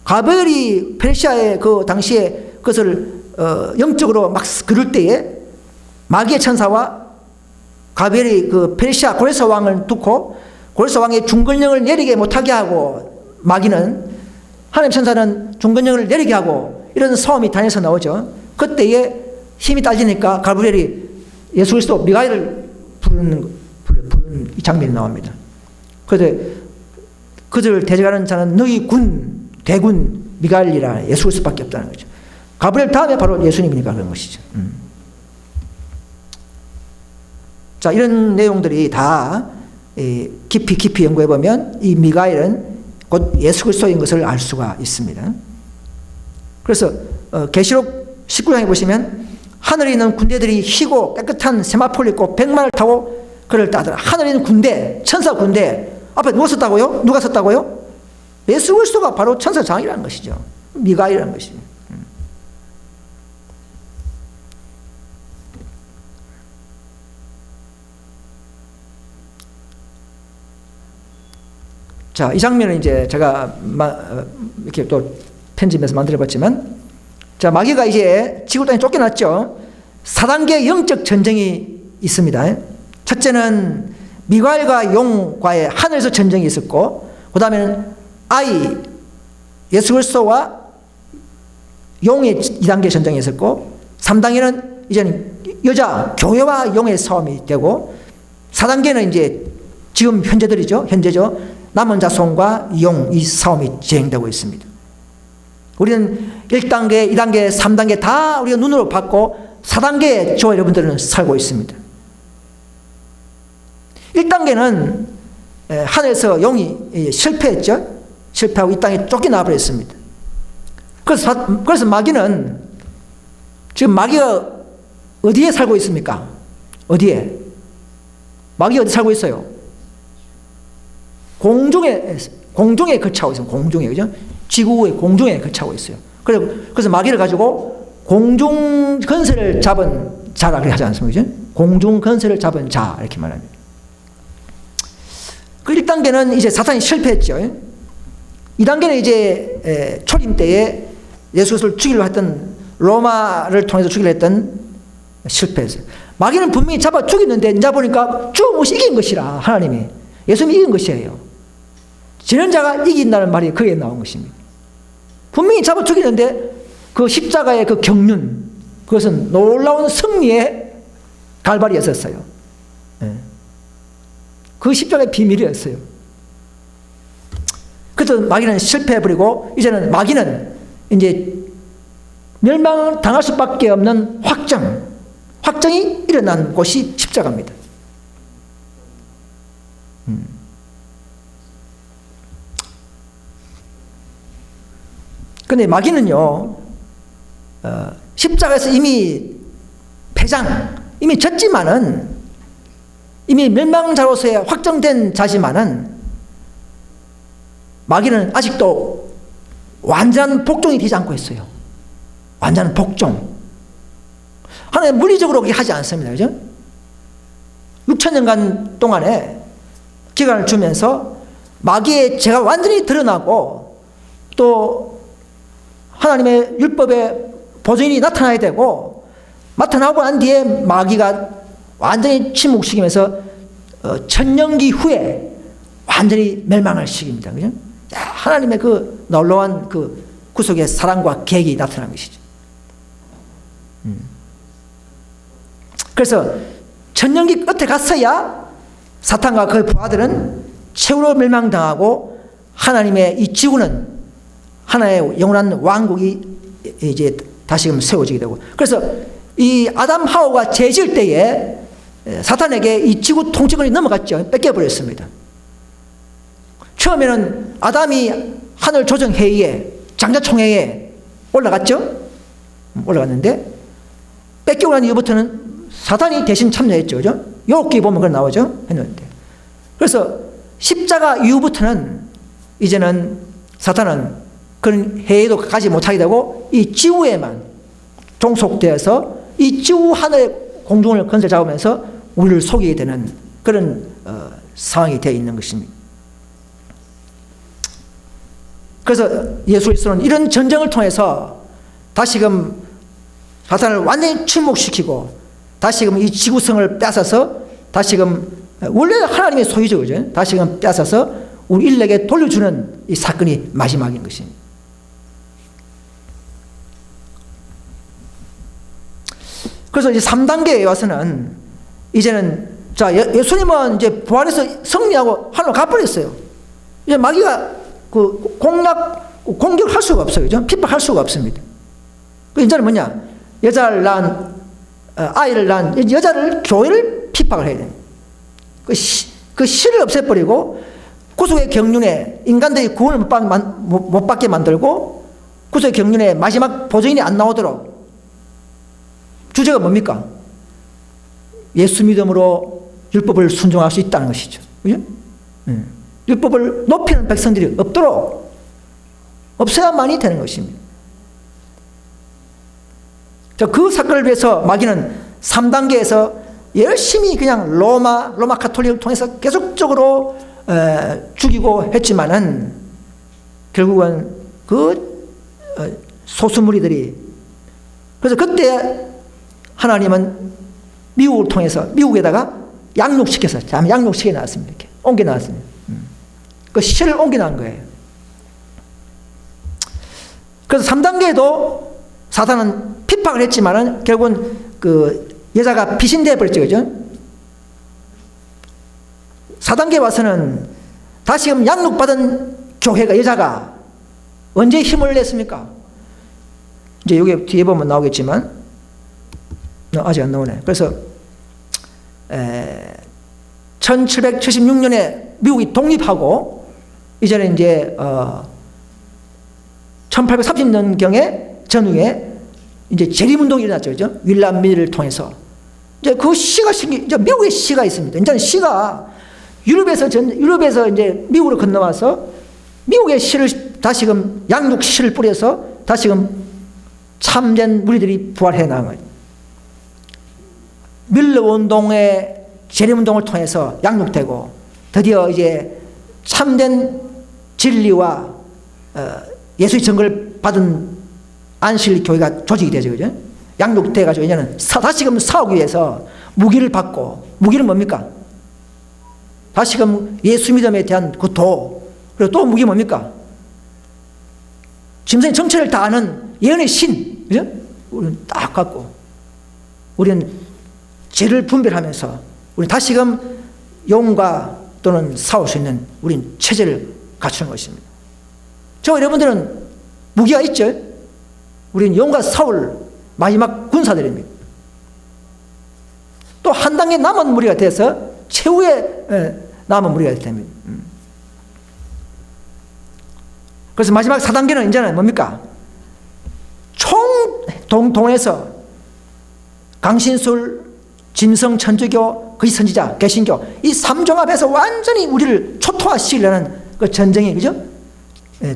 가브리엘이 페르시아의 그 당시에 그것을 영적으로 막 그럴 때에 마귀의 천사와 가브리엘이 그 페르시아 고레스 왕을 두고 고레스 왕의 중건령을 내리게 못하게 하고, 마귀는 하나님 천사는 중건령을 내리게 하고 이런 소음이 단에서 나오죠. 그때에 힘이 딸리니까 가브리엘이 예수 그리스도 미가엘을 부르는 이 장면이 나옵니다. 그래서 그들을 대적하는 자는 너희 대군 미가엘이라 예수 그리스도밖에 없다는 거죠. 가브리엘 다음에 바로 예수님이니까 그런 것이죠. 자, 이런 내용들이 다 깊이 연구해 보면 이 미가엘은 곧 예수 그리스도인 것을 알 수가 있습니다. 그래서 계시록 19장에 보시면 하늘에 있는 군대들이 희고 깨끗한 세마포를 입고 백마를 타고 그를 따르더라. 하늘에 있는 군대, 천사 군대 앞에 누가 섰다고요? 누가 섰다고요? 예수 그리스도가 바로 천사장이라는 것이죠. 미가엘이라는 것이죠. 자, 이 장면은 이제 제가 이렇게 또 편집해서 만들어봤지만, 자, 마귀가 이제 지구 땅에 쫓겨났죠. 4단계 영적 전쟁이 있습니다. 첫째는 미가엘과 용과의 하늘에서 전쟁이 있었고, 그 다음에는 예수 그리스도와 용의 2단계 전쟁이 있었고, 3단계는 이제는 여자 교회와 용의 싸움이 되고, 4단계는 이제 지금 현재죠. 남은 자손과 용, 이 싸움이 진행되고 있습니다. 우리는 1단계, 2단계, 3단계 다 우리가 눈으로 봤고 4단계에 저와 여러분들은 살고 있습니다. 1단계는 하늘에서 용이 실패했죠. 실패하고 이 땅에 쫓겨나 버렸습니다. 그래서 마귀는 지금 마귀가 어디에 살고 있습니까? 어디에? 마귀 어디 살고 있어요? 공중에 거처하고 있어요. 공중에, 그죠? 지구의 공중에 거처하고 있어요. 그래서 마귀를 가지고 공중 건설을 잡은 자라 그렇게 하지 않습니까? 그죠? 공중 건설을 잡은 자, 이렇게 말합니다. 그 1단계는 이제 사탄이 실패했죠. 2단계는 이제 초림 때에 예수를 죽이려 했던 로마를 통해서 죽이려 했던 실패했어요. 마귀는 분명히 잡아 죽였는데 이제 보니까 죽음없이 이긴 것이라 하나님이 예수님이 이긴 것이에요. 지는 자가 이긴다는 말이 거기에 나온 것입니다. 분명히 잡아 죽이는데 그 십자가의 그 경륜, 그것은 놀라운 승리의 갈발이었어요. 그 십자가의 비밀이었어요. 그래서 마귀는 실패해버리고 이제는 마귀는 이제 멸망당할 수밖에 없는 확정이 일어난 곳이 십자가입니다. 근데 마귀는요, 십자가에서 이미 이미 졌지만은, 이미 멸망자로서의 확정된 자지만은, 마귀는 아직도 완전한 복종이 되지 않고 있어요. 완전한 복종. 하나님 물리적으로 그렇게 하지 않습니다. 그죠? 6,000년간 동안에 기간을 주면서 마귀의 죄가 완전히 드러나고 또 하나님의 율법의 보존이 나타나야 되고, 나타나고 난 뒤에 마귀가 완전히 침묵시키면서 천년기 후에 완전히 멸망을 시킵니다. 그죠? 하나님의 그 놀라운 그 구속의 사랑과 계획이 나타난 것이죠. 그래서 천년기 끝에 갔어야 사탄과 그의 부하들은 최후로 멸망당하고 하나님의 이 지구는 하나의 영원한 왕국이 이제 다시금 세워지게 되고, 그래서 이 아담 하와가 죄 지을 때에 사탄에게 이 지구 통치권이 넘어갔죠. 뺏겨버렸습니다. 처음에는 아담이 하늘 조정회의에, 장자총회에 올라갔죠. 올라갔는데 뺏기고 난 이후부터는 사탄이 대신 참여했죠. 그죠? 욥기 보면 그걸 나오죠. 했는데, 그래서 십자가 이후부터는 이제는 사탄은 그런 회의도 가지 못하게 되고 이 지구에만 종속되어서 이 지구 하늘의 공중을 건설 잡으면서 우리를 속이게 되는 그런 상황이 되어 있는 것입니다. 그래서 예수 그리스도는 이런 전쟁을 통해서 다시금 사탄을 완전히 침묵시키고 다시금 이 지구성을 뺏어서 다시금 원래 하나님의 소유죠, 그죠? 다시금 뺏어서 우리 인類돌려주는 이 사건이 마지막인 것입니다. 그래서 이제 3단계에 와서는 이제는 자, 예수님은 이제 부활해서 승리하고 하늘로 가버렸어요. 이제 마귀가 그 공격할 수가 없어요. 그죠? 핍박할 수가 없습니다. 그 이제는 뭐냐? 여자를 낳은, 아이를 낳은 여자를, 교회를 핍박을 해야 돼요. 그 씨를 없애버리고 구속의 경륜에 인간들이 구원을 못 받게 만들고 구속의 경륜에 마지막 보증인이 안 나오도록 주제가 뭡니까? 예수 믿음으로 율법을 순종할 수 있다는 것이죠. 그죠? 율법을 높이는 백성들이 없도록 없어야만이 되는 것입니다. 그 사건을 위해서 마귀는 3단계에서 열심히 그냥 로마 가톨릭을 통해서 계속적으로 죽이고 했지만은 결국은 그 소수 무리들이, 그래서 그때 하나님은 미국을 통해서 미국에다가 양육시켜서 양육시켜 놨습니다. 이렇게 옮겨 놨습니다. 그 시체를 옮겨 놓은 거예요. 그래서 3단계에도 사탄은 핍박을 했지만은 결국은 그 여자가 피신되어 버렸죠. 그죠? 4단계에 와서는 다시금 양육받은 교회가, 여자가 언제 힘을 냈습니까? 이제 여기 뒤에 보면 나오겠지만, 아직 안 나오네. 그래서 1776년에 미국이 독립하고, 이제는 이제 1830년경에 전후에 이제 재림운동이 일어났죠. 그죠? 윌람 밀을 통해서. 이제 그 시가 이제 미국의 시가 있습니다. 이제는 시가 유럽에서 이제 미국으로 건너와서 미국의 시를 다시금 양육 시를 뿌려서 다시금 참된 무리들이 부활해 나간 거예요. 밀러 운동의 재림운동을 통해서 양육되고 드디어 이제 참된 진리와 예수의 증거를 받은 안실 교회가 조직이 되죠. 그죠? 양육돼가지고 이제는 다시금 싸우기 위해서 무기를 받고, 무기는 뭡니까? 다시금 예수 믿음에 대한 그 도, 그리고 또 무기 뭡니까? 짐승의 정체를 다 아는 예언의 신, 그죠? 우리는 딱 갖고, 우리는 죄를 분별하면서, 우리는 다시금 용과 또는 싸울 수 있는 우린 체제를 갖추는 것입니다. 저 여러분들은 무기가 있죠? 우리는 용과 싸울 마지막 군사들입니다. 또 한 단계 남은 무리가 돼서 최후의 남은 무리가 됩니다. 그래서 마지막 4단계는 이제는 뭡니까? 동에서 강신술, 진성, 천주교, 거짓 선지자, 개신교, 이 3종합에서 완전히 우리를 초토화시키려는 그 전쟁이, 그죠?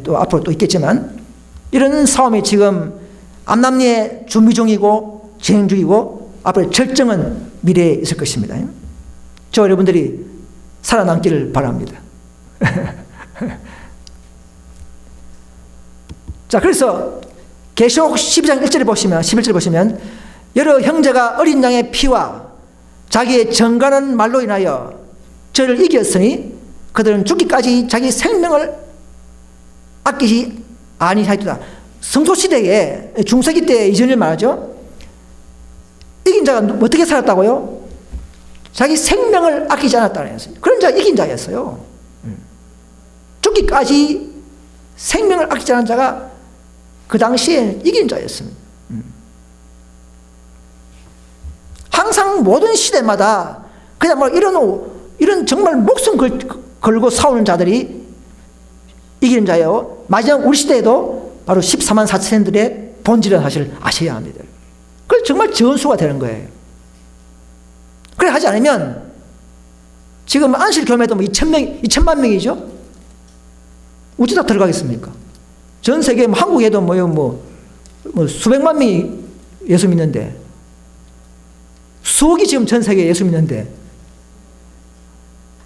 또 앞으로 또 있겠지만, 이런 싸움이 지금 암남리의 준비 중이고 진행 중이고 앞으로 절정은 미래에 있을 것입니다. 저 여러분들이 살아남기를 바랍니다. 자, 그래서 계시록 12장 1절에 보시면, 11절에 보시면, 여러 형제가 어린 양의 피와 자기의 정갈한 말로 인하여 저를 이겼으니 그들은 죽기까지 자기 생명을 아끼지 아니하였도다. 성소시대에, 중세기 때 이전을 말하죠. 이긴 자가 어떻게 살았다고요? 자기 생명을 아끼지 않았다는 거예요. 그런 자가 이긴 자였어요. 죽기까지 생명을 아끼지 않은 자가 그 당시에 이긴 자였습니다. 항상 모든 시대마다 그냥 뭐 이런 정말 목숨 걸고 싸우는 자들이 이기는 자예요. 마지막 우리 시대에도 바로 14만 4천들의 본질은 사실 아셔야 합니다. 그래서 정말 전수가 되는 거예요. 그래 하지 않으면 지금 안실 교회도 뭐 2천만 명이죠. 어쩌다 들어가겠습니까? 전 세계 한국에도 뭐 수백만 명이 예수 믿는데, 수억이 지금 전 세계에 예수 믿는데,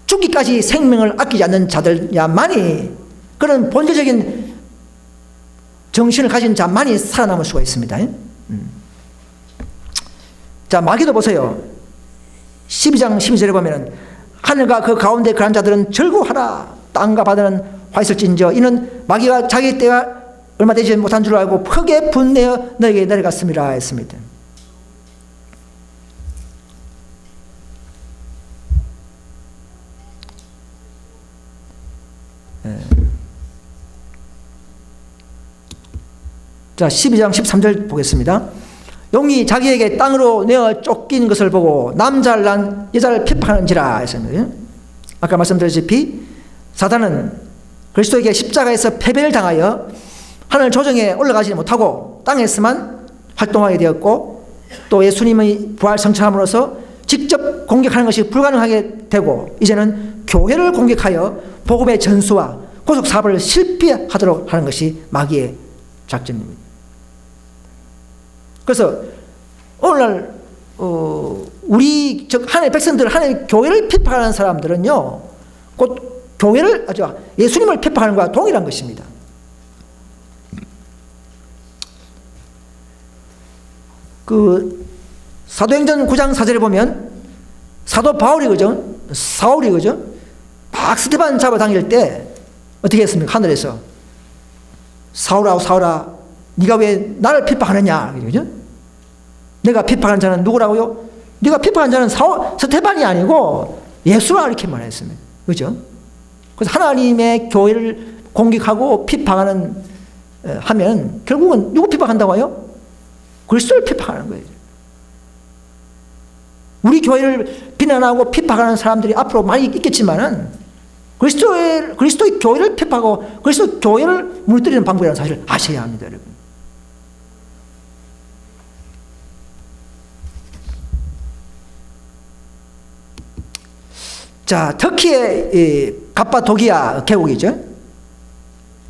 죽기까지 생명을 아끼지 않는 자들야만이, 그런 본질적인 정신을 가진 자만이 살아남을 수가 있습니다. 자, 마귀도 보세요. 12장 12절에 보면은, 하늘과 그 가운데 그런 자들은 절구하라. 땅과 바다는 화있을진저 이는 마귀가 자기 때가 얼마 되지 못한 줄 알고 크게 분내어 너에게 내려갔습니다 했습니다. 자, 12장 13절 보겠습니다. 용이 자기에게 땅으로 내어 쫓긴 것을 보고 남자를 난 여자를 핍박하는지라 했습니다. 아까 말씀드렸다시피 사단은 그리스도에게 십자가에서 패배를 당하여 하늘 조정에 올라가지 못하고 땅에서만 활동하게 되었고, 또 예수님의 부활 성취함으로써 직접 공격하는 것이 불가능하게 되고, 이제는 교회를 공격하여 복음의 전수와 구속 사업을 실패하도록 하는 것이 마귀의 작전입니다. 그래서 오늘날 우리 하나님의 백성들, 하나님의 교회를 핍박하는 사람들은요, 곧 교회를, 예수님을 핍박하는 것과 동일한 것입니다. 그 사도행전 9장 4절에 보면 사도 바울이 사울이 막 스테반 잡아당길 때 어떻게 했습니까? 하늘에서 사울아 사울아 네가 왜 나를 핍박하느냐, 그죠? 내가 핍박한 자는 누구라고요? 네가 핍박한 자는 스테반이 아니고 예수라, 이렇게 말했습니다. 그죠? 그래서 하나님의 교회를 공격하고 핍박하는 하면 결국은 누구 핍박한다고 해요? 그리스도를 핍박하는 거예요. 우리 교회를 비난하고 핍박하는 사람들이 앞으로 많이 있겠지만은 그리스도의 교회를 핍박하고 그리스도 교회를 무너뜨리는 방법이라는 사실을 아셔야 합니다, 여러분. 자, 터키의 갑바도기아 계곡이죠.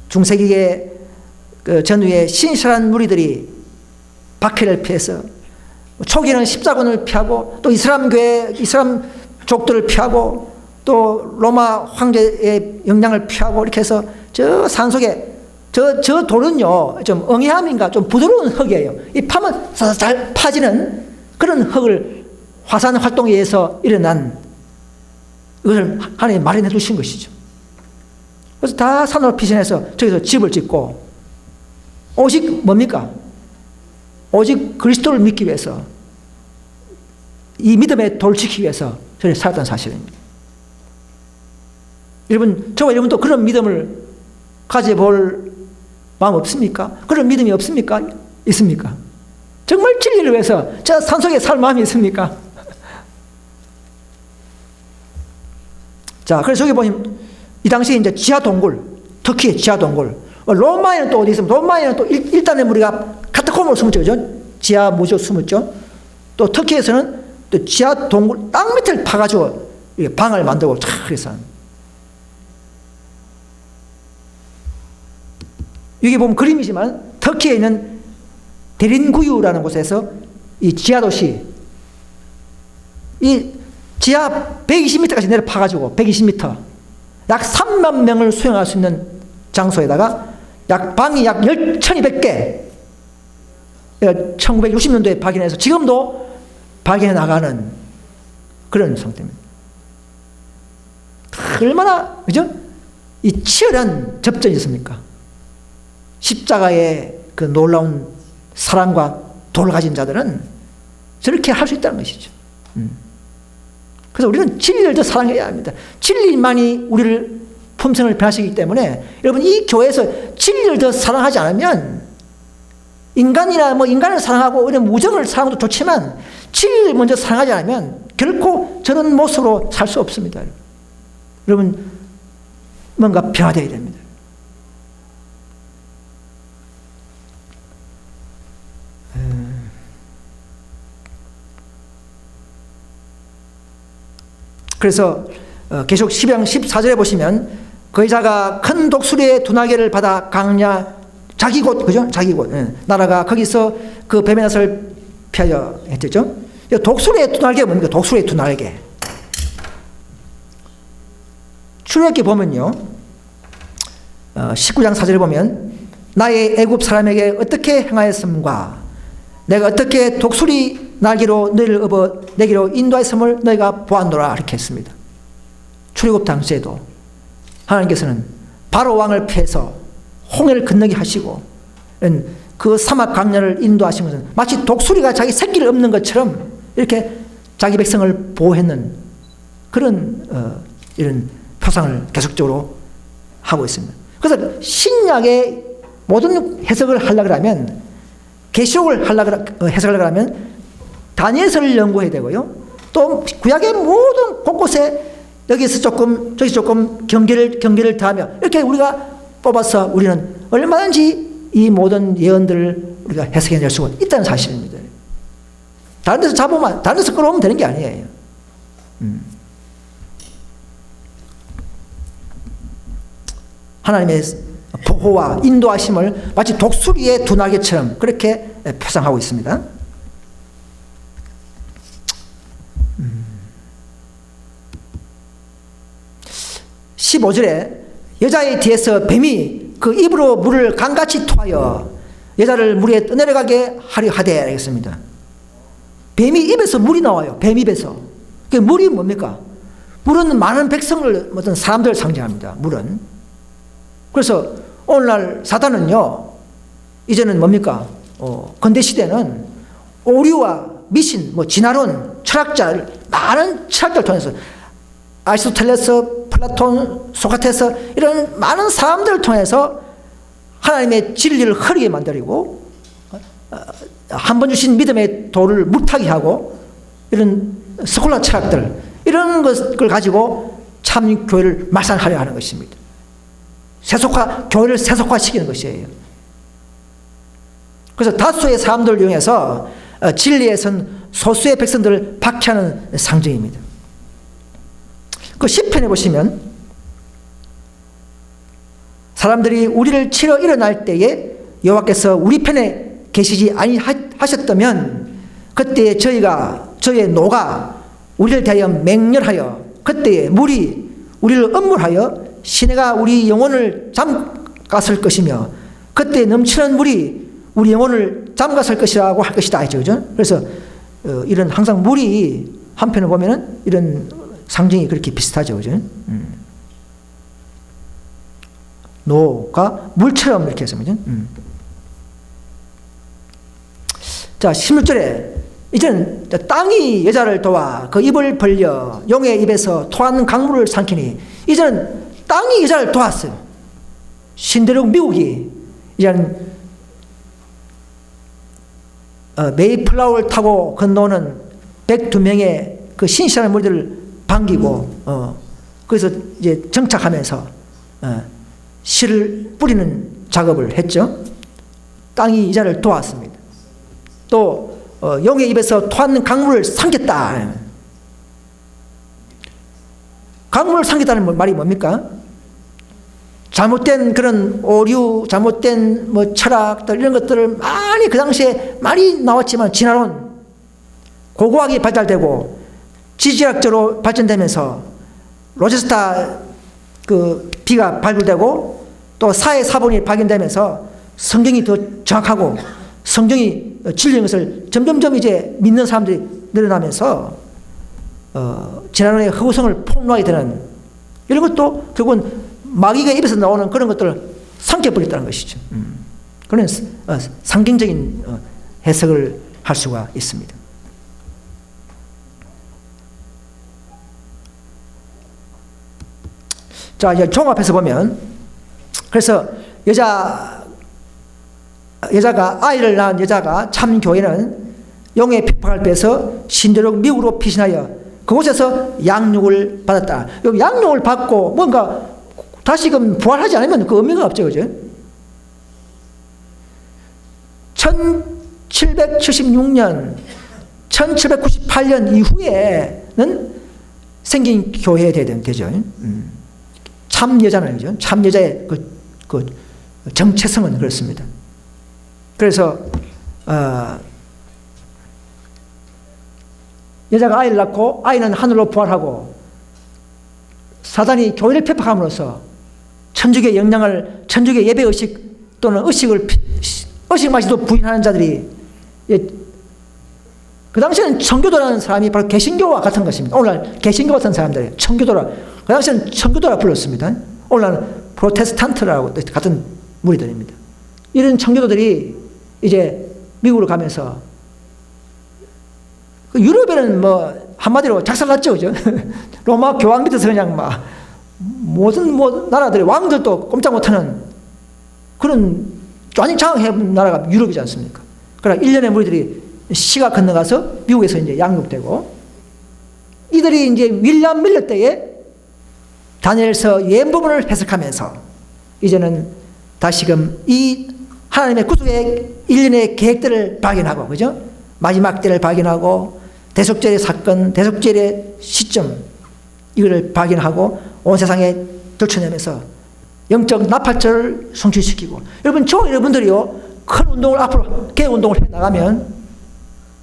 중세기의 그 전후에 신실한 무리들이 박해를 피해서 초기에는 십자군을 피하고 또 이슬람족들을 피하고 또 로마 황제의 영향을 피하고 이렇게 해서 저 산속에 저 돌은요 좀 응애함인가 좀 부드러운 흙이에요. 이 파면 잘 파지는 그런 흙을 화산 활동에 의해서 일어난 이것을 하나님이 마련해 두신 것이죠. 그래서 다 산으로 피신해서 저기서 집을 짓고 오직 뭡니까? 오직 그리스도를 믿기 위해서, 이 믿음의 돌을 지키기 위해서 저를 살았다는 사실입니다. 여러분, 저와 여러분도 그런 믿음을 가져볼 마음 없습니까? 그런 믿음이 없습니까? 있습니까? 정말 진리를 위해서 저 산속에 살 마음이 있습니까? 자, 그래서 여기 보면 이 당시에 이제 지하 동굴, 터키의 지하 동굴, 로마에는 또 어디 있습니까? 로마에는 또 일단의 무리가 카타콤으로 숨었죠, 그죠? 지하 무조 숨었죠. 또 터키에서는 또 지하 동굴 땅 밑을 파가지고 방을 만들고 그래서 여기 보면 그림이지만 터키에 있는 데린구유라는 곳에서 이 지하 도시, 이 지하 120m까지 내려 파가지고 120m 약 3만 명을 수용할 수 있는 장소에다가 방이 약 1200개 1960년도에 발견해서 지금도 발견해 나가는 그런 상태입니다. 얼마나, 그죠? 이 치열한 접전이 있습니까? 십자가의 그 놀라운 사랑과 도를 가진 자들은 저렇게 할 수 있다는 것이죠. 그래서 우리는 진리를 더 사랑해야 합니다. 진리만이 우리를 품성을 변화시키기 때문에 여러분, 이 교회에서 진리를 더 사랑하지 않으면 인간이나 인간을 사랑하고 이런 우정을 사랑도 좋지만 진리를 먼저 사랑하지 않으면 결코 저런 모습으로 살 수 없습니다. 여러분, 뭔가 변화되어야 됩니다. 그래서 계속 12장 14절에 보시면 그 여자가 큰 독수리의 두날개를 받아 강야 자기 곳, 그죠? 자기 곳. 나라가 거기서 그 뱀의 낯을 피하여 했죠. 독수리의 두날개가 뭡니까? 독수리의 두날개. 출애굽기 보면요, 19장 4절에 보면 나의 애굽 사람에게 어떻게 행하였음과 내가 어떻게 독수리 날개로 너희를 업어 내기로 인도하였음을 너희가 보았노라, 이렇게 했습니다. 출애굽 당시에도 하나님께서는 바로 왕을 피해서 홍해를 건너게 하시고 그 사막 강야를 인도하신 것은 마치 독수리가 자기 새끼를 엎는 것처럼 이렇게 자기 백성을 보호했는 그런 이런 표상을 계속적으로 하고 있습니다. 그래서 신약의 모든 해석을 하려고 하면, 계시록을 해석하려고 하면 다니엘서를 연구해야 되고요. 또 구약의 모든 곳곳에 여기서 조금 저기 조금 경계를 더하며 이렇게 우리가 뽑아서 우리는 얼마든지 이 모든 예언들을 우리가 해석해낼 수가 있다는 사실입니다. 다른 데서 잡으면, 다른 데서 끌어오면 되는 게 아니에요. 하나님의 보호와 인도하심을 마치 독수리의 두 날개처럼 그렇게 표상하고 있습니다. 15절에 여자의 뒤에서 뱀이 그 입으로 물을 강같이 토하여 여자를 물에 떠내려가게 하려 하되 알겠습니다. 뱀이 입에서 물이 나와요. 뱀 입에서. 그 물이 뭡니까? 물은 많은 백성을, 어떤 사람들을 상징합니다. 물은. 그래서 오늘날 사단은요, 이제는 뭡니까? 근대 시대는 오류와 미신, 진화론, 철학자를, 많은 철학자를 통해서 아리스토텔레스, 플라톤, 소크라테스 이런 많은 사람들을 통해서 하나님의 진리를 흐리게 만들고 한 번 주신 믿음의 도를 물타기 하고 이런 스콜라 철학들 이런 것을 가지고 참 교회를 말살하려 하는 것입니다. 교회를 세속화시키는 것이에요. 그래서 다수의 사람들을 이용해서 진리에 선 소수의 백성들을 박해하는 상징입니다. 그 시편에 보시면 사람들이 우리를 치러 일어날 때에 여호와께서 우리 편에 계시지 아니하셨다면 그때에 저희의 노가 우리를 대하여 맹렬하여 그때에 물이 우리를 음물하여 시내가 우리 영혼을 잠갔을 것이며 그때 넘치는 물이 우리 영혼을 잠갔을 것이라고 할 것이다. 그죠? 그래서 이런 항상 물이 한편을 보면은 이런 상징이 그렇게 비슷하죠. 그죠? 노가 물처럼 이렇게 해서, 그죠? 자, 16절에 이제는 땅이 여자를 도와 그 입을 벌려 용의 입에서 토하는 강물을 삼키니 이제는 땅이 여자를 도왔어요. 신대륙 미국이 이제는 메이플라워를 타고 건너오는 102명의 그 신실한 무리들을 반기고 그래서 이제 정착하면서 씨를 뿌리는 작업을 했죠. 땅이 이자를 도왔습니다. 또 용의 입에서 토하는 강물을 삼켰다. 강물을 삼켰다는 말이 뭡니까? 잘못된 그런 오류, 잘못된 철학들 이런 것들을 많이 그 당시에 많이 나왔지만 진화론 고고하게 발달되고 지질학적으로 발전되면서 로제스타 그 비가 발굴되고 또 사회 사본이 발견되면서 성경이 더 정확하고 성경이 진리인 것을 점점점 이제 믿는 사람들이 늘어나면서 진화론의 허구성을 폭로하게 되는 이런 것도 결국은 마귀가 입에서 나오는 그런 것들을 삼켜버렸다는 것이죠. 그런 상징적인 해석을 할 수가 있습니다. 자, 이제 종합해서 보면, 그래서 여자가 아이를 낳은 여자가 참 교회는 용의 핍박을 빼서 신대륙 미국으로 피신하여 그곳에서 양육을 받았다. 양육을 받고 뭔가 다시금 부활하지 않으면 그 의미가 없죠, 그죠? 1776년, 1798년 이후에는 생긴 교회에 되죠. 참 여자는 그죠? 참 여자의 그 정체성은 그렇습니다. 그래서 여자가 아이를 낳고 아이는 하늘로 부활하고 사단이 교회를 핍박함으로써 천주교의 영향을 천주교의 예배의식 또는 의식마저도 부인하는 자들이 그 당시에는 청교도라는 사람이 바로 개신교와 같은 것입니다. 오늘날 개신교 같은 사람들이에요. 청교도라. 그 당시에는 청교도라 불렀습니다. 오늘날은 프로테스탄트라고 같은 무리들입니다. 이런 청교도들이 이제 미국으로 가면서 유럽에는 한마디로 작살났죠, 그죠? 로마 교황 밑에서 그냥 모든 나라들의 왕들도 꼼짝 못하는 그런 완전 장악해본 나라가 유럽이지 않습니까? 그러나 1년에 무리들이 시가 건너가서 미국에서 이제 양육되고, 이들이 이제 윌리엄 밀러 때에 다니엘서 예언 부분을 해석하면서 이제는 다시금 이 하나님의 구속의 일련의 계획들을 발견하고, 그죠? 마지막 때를 발견하고, 대속죄의 사건, 대속죄의 시점, 이거를 발견하고 온 세상에 들춰내면서 영적 나팔절을 성취시키고, 여러분, 여러분들이요, 큰 운동을 앞으로, 개운동을 해 나가면,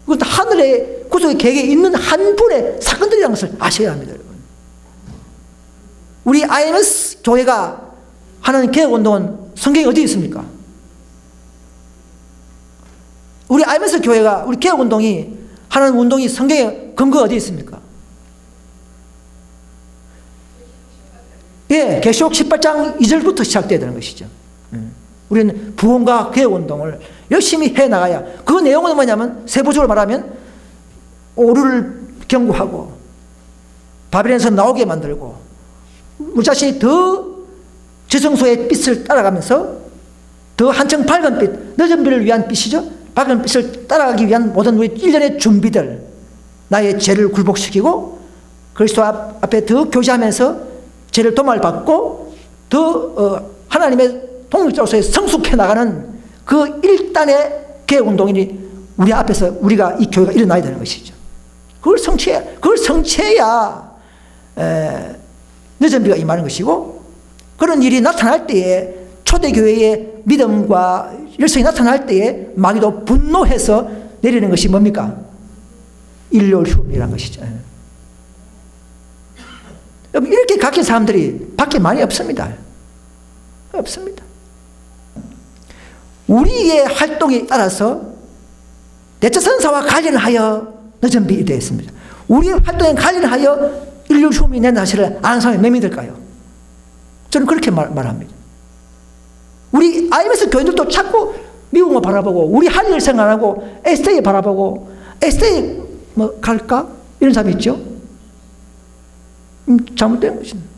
그것도 하늘의 구속의 계획에 있는 한 분의 사건들이라는 것을 아셔야 합니다, 여러분. 우리 IMS 교회가 하는 개운동은 성경에 어디 있습니까? 우리 IMS 교회가, 우리 개운동이 하는 운동이 성경에 근거가 어디 있습니까? 예, 계시록 18장 2절부터 시작돼야 되는 것이죠. 우리는 부흥과 개혁운동을 열심히 해나가야, 그 내용은 뭐냐면, 세부적으로 말하면 오류를 경고하고 바벨론에서 나오게 만들고, 우리 자신이 더 지성소의 빛을 따라가면서 더 한층 밝은 빛, 늦은 비를 위한 빛이죠. 밝은 빛을 따라가기 위한 모든 우리 일련의 준비들, 나의 죄를 굴복시키고 그리스도 앞에 더 교제하면서 죄를 도말을 받고 더 하나님의 동력자로서의 성숙해 나가는 그 일단의 개혁운동이 우리 앞에서 우리가 이 교회가 일어나야 되는 것이죠. 그걸 성취해야 늦은 비가 임하는 것이고, 그런 일이 나타날 때에 초대교회의 믿음과 열성이 나타날 때에 마귀도 분노해서 내리는 것이 뭡니까? 일요일휴일이라는 것이죠. 이렇게 가진 사람들이 밖에 많이 없습니다. 없습니다. 우리의 활동에 따라서 대처선사와 관련하여 늦은 비이 되어 있습니다. 우리의 활동에 관련하여 일요일휴일이 낸다는 사실을 아는 사람이 몇 명일까요? 저는 그렇게 말합니다. 우리 IMS 교인들도 자꾸 미국만 바라보고, 우리 한일 생각하고, SDA 바라보고, SDA 뭐 갈까? 이런 사람이 있죠? 잘못된 것입니다.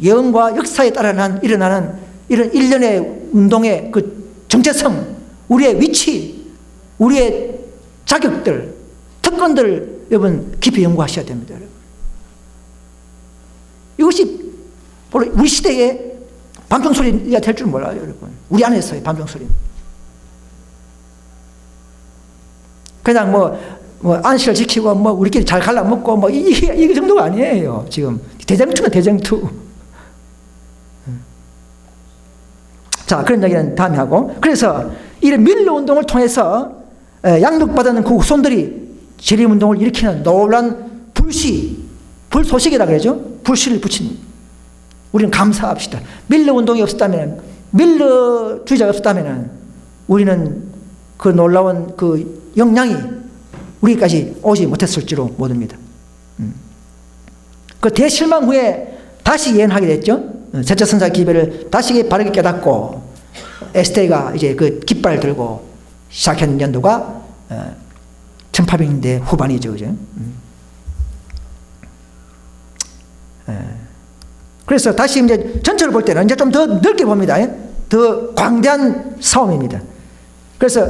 예언과 역사에 따라 일어나는 이런 일련의 운동의 그 정체성, 우리의 위치, 우리의 자격들, 특권들, 여러분 깊이 연구하셔야 됩니다, 여러분. 이것이 바로 우리 시대의 반병소리가 될 줄 몰라요, 여러분. 우리 안에서의 반병소리. 그냥 안식을 지키고 우리끼리 잘 갈라먹고 이게 정도가 아니에요. 지금 대쟁투는 대쟁투. 자, 그런 얘기는 다음에 하고, 그래서 이런 밀러 운동을 통해서 양육받은 그 후손들이 재림운동을 일으키는 놀란 불소식이라 그러죠. 불씨를 붙인. 우리는 감사합시다. 밀러 운동이 없었다면, 밀러주의자가 없었다면 우리는 그 놀라운 그 영향이 우리까지 오지 못했을지로 모릅니다. 그 대실망 후에 다시 예언하게 됐죠. 셋째 선사 기별을 다시 바르게 깨닫고 에스테가 이제 그 깃발 들고 시작한 연도가 1800년대 후반이죠, 그죠? 그래서 다시 이제 전체를 볼 때는 이제 좀 더 넓게 봅니다. 더 광대한 싸움입니다. 그래서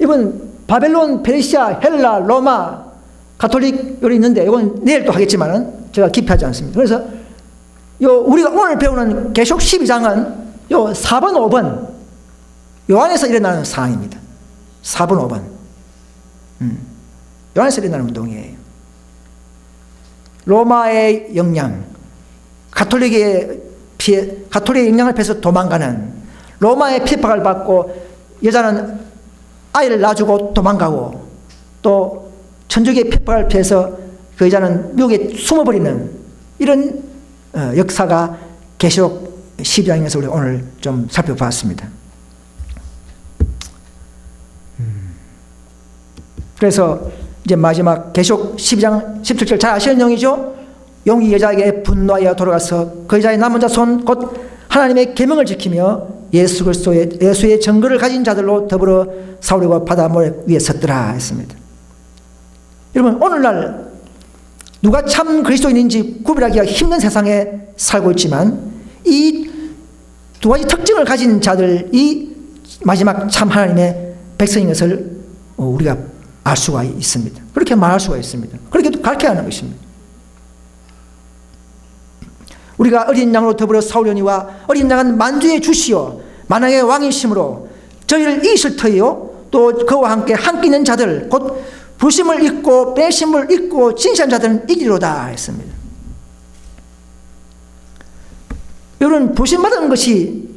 이번 바벨론, 페르시아, 헬라, 로마, 가톨릭 요리 있는데 이건 내일 또 하겠지만은 제가 깊이 하지 않습니다. 그래서 우리가 오늘 배우는 계시록 12장은 요 4번, 5번 요한에서 일어나는 상황입니다. 4번, 5번. 요한에서 일어나는 운동이에요. 로마의 영향, 가톨릭의 영향을 피해서 도망가는, 로마의 핍박을 받고 여자는 아이를 낳아주고 도망가고, 또 천주교의 핍박을 피해서 그 여자는 미국에 숨어버리는 이런 역사가 계시록 12장에서 우리 오늘 좀 살펴봤습니다. 그래서 이제 마지막 계시록 12장 17절 잘 아시는 내용이죠. 용이 여자에게 분노하여 돌아가서 그 여자의 남은 자손 곧 하나님의 계명을 지키며 예수의 증거를 가진 자들로 더불어 사울과 바다 모래 위에 섰더라 했습니다. 여러분, 오늘날 누가 참 그리스도인인지 구별하기가 힘든 세상에 살고 있지만 이 두 가지 특징을 가진 자들이 마지막 참 하나님의 백성인 것을 우리가 알 수가 있습니다. 그렇게 말할 수가 있습니다. 그렇게 가르쳐야 하는 것입니다. 우리가 어린 양으로 더불어 싸우려니와 어린 양은 만주의 주시오 만왕의 왕이심으로 저희를 이기실 터이요 또 그와 함께 있는 자들 곧 부심을 잊고 빼심을 잊고 진실한 자들은 이기리로다 했습니다. 여러분, 부심받은 것이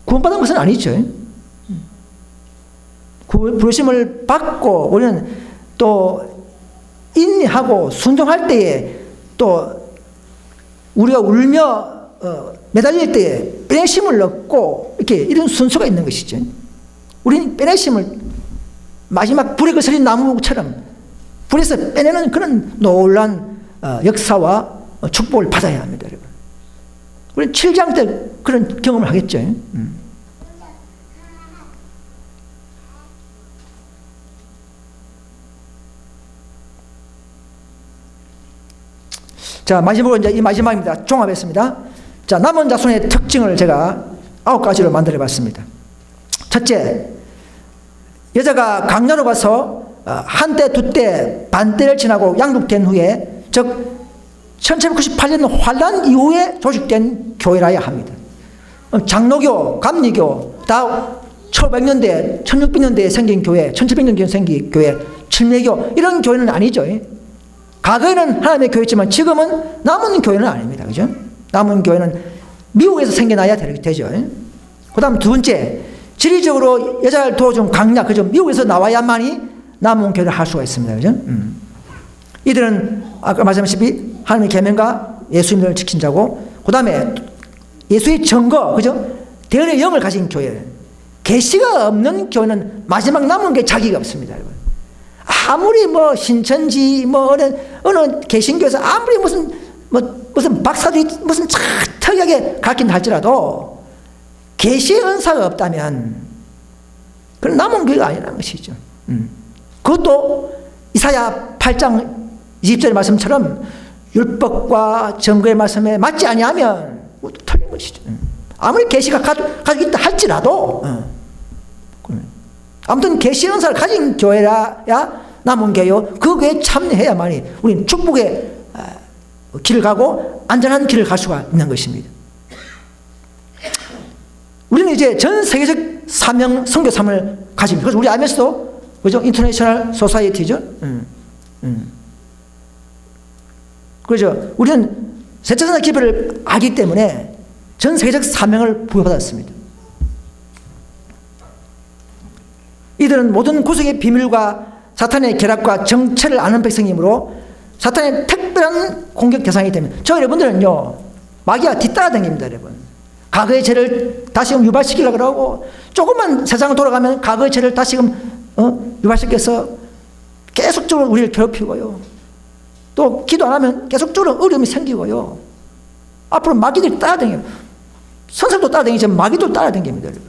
구원받은 것은 아니죠. 부심을 받고 우리는 또 인내하고 순종할 때에 또 우리가 울며 매달릴 때에 빼내심을 얻고 이렇게 이런 순서가 있는 것이죠. 우리는 빼내심을 마지막 불에 거스린 나무처럼 불에서 빼내는 그런 놀라운 역사와 축복을 받아야 합니다, 여러분. 우리는 7장 때 그런 경험을 하겠죠. 자, 마지막으로 이제 이 마지막입니다. 종합했습니다. 자, 남은 자손의 특징을 제가 9가지로 만들어 봤습니다. 첫째, 여자가 강야로 가서 한때 두때 반때를 지나고 양육된 후에 즉 1798년 환란 이후에 조직된 교회라야 합니다. 장로교, 감리교 다 1500년대, 1600년대에 생긴 교회, 1700년대에 생긴 교회, 칠매교 이런 교회는 아니죠. 과거에는 하나님의 교회였지만 지금은 남은 교회는 아닙니다. 그죠? 남은 교회는 미국에서 생겨나야 되죠. 그 다음 두 번째, 지리적으로 여자를 도와준 강약, 그죠? 미국에서 나와야만이 남은 교회를 할 수가 있습니다. 그죠? 이들은 아까 말씀하셨다시피 하나님의 계명과 예수님을 지킨 자고, 그 다음에 예수의 증거, 그죠? 대언의 영을 가진 교회. 계시가 없는 교회는 마지막 남은 게 자기가 없습니다, 여러분. 아무리 뭐 신천지 뭐 어느 개신교에서 아무리 무슨 박사들이 무슨 특이하게 가르친다 할지라도 계시의 은사가 없다면 그건 남은 교회가 아니라는 것이죠. 그것도 이사야 8장 20절의 말씀처럼 율법과 증거의 말씀에 맞지 아니하면 틀린 것이죠. 아무리 계시가 가지고 있다 할지라도 아무튼 계시의 은사를 가진 교회라야 남은 교회요. 그 교회에 참여해야만이 우리는 축복의 길을 가고 안전한 길을 갈 수가 있는 것입니다. 우리는 이제 전 세계적 사명, 선교 사명을 가집니다. 그래서 우리 IMS도 그죠? 인터내셔널 소사이어티죠. 그렇죠. 우리는 세차선의 기별을 알기 때문에 전 세계적 사명을 부여받았습니다. 이들은 모든 구속의 비밀과 사탄의 결합과 정체를 아는 백성이므로 사탄의 특별한 공격 대상이 되면 저 여러분들은요 마귀가 뒤따라다닙니다. 여러분, 과거의 죄를 다시금 유발시키려고 그러고 조금만 세상을 돌아가면 과거의 죄를 다시금 유발시켜서 계속적으로 우리를 괴롭히고요, 또 기도 안 하면 계속적으로 어려움이 생기고요, 앞으로 마귀들이 따라다녀요. 선생도 따라다니지만 마귀도 따라다닙니다. 여러분,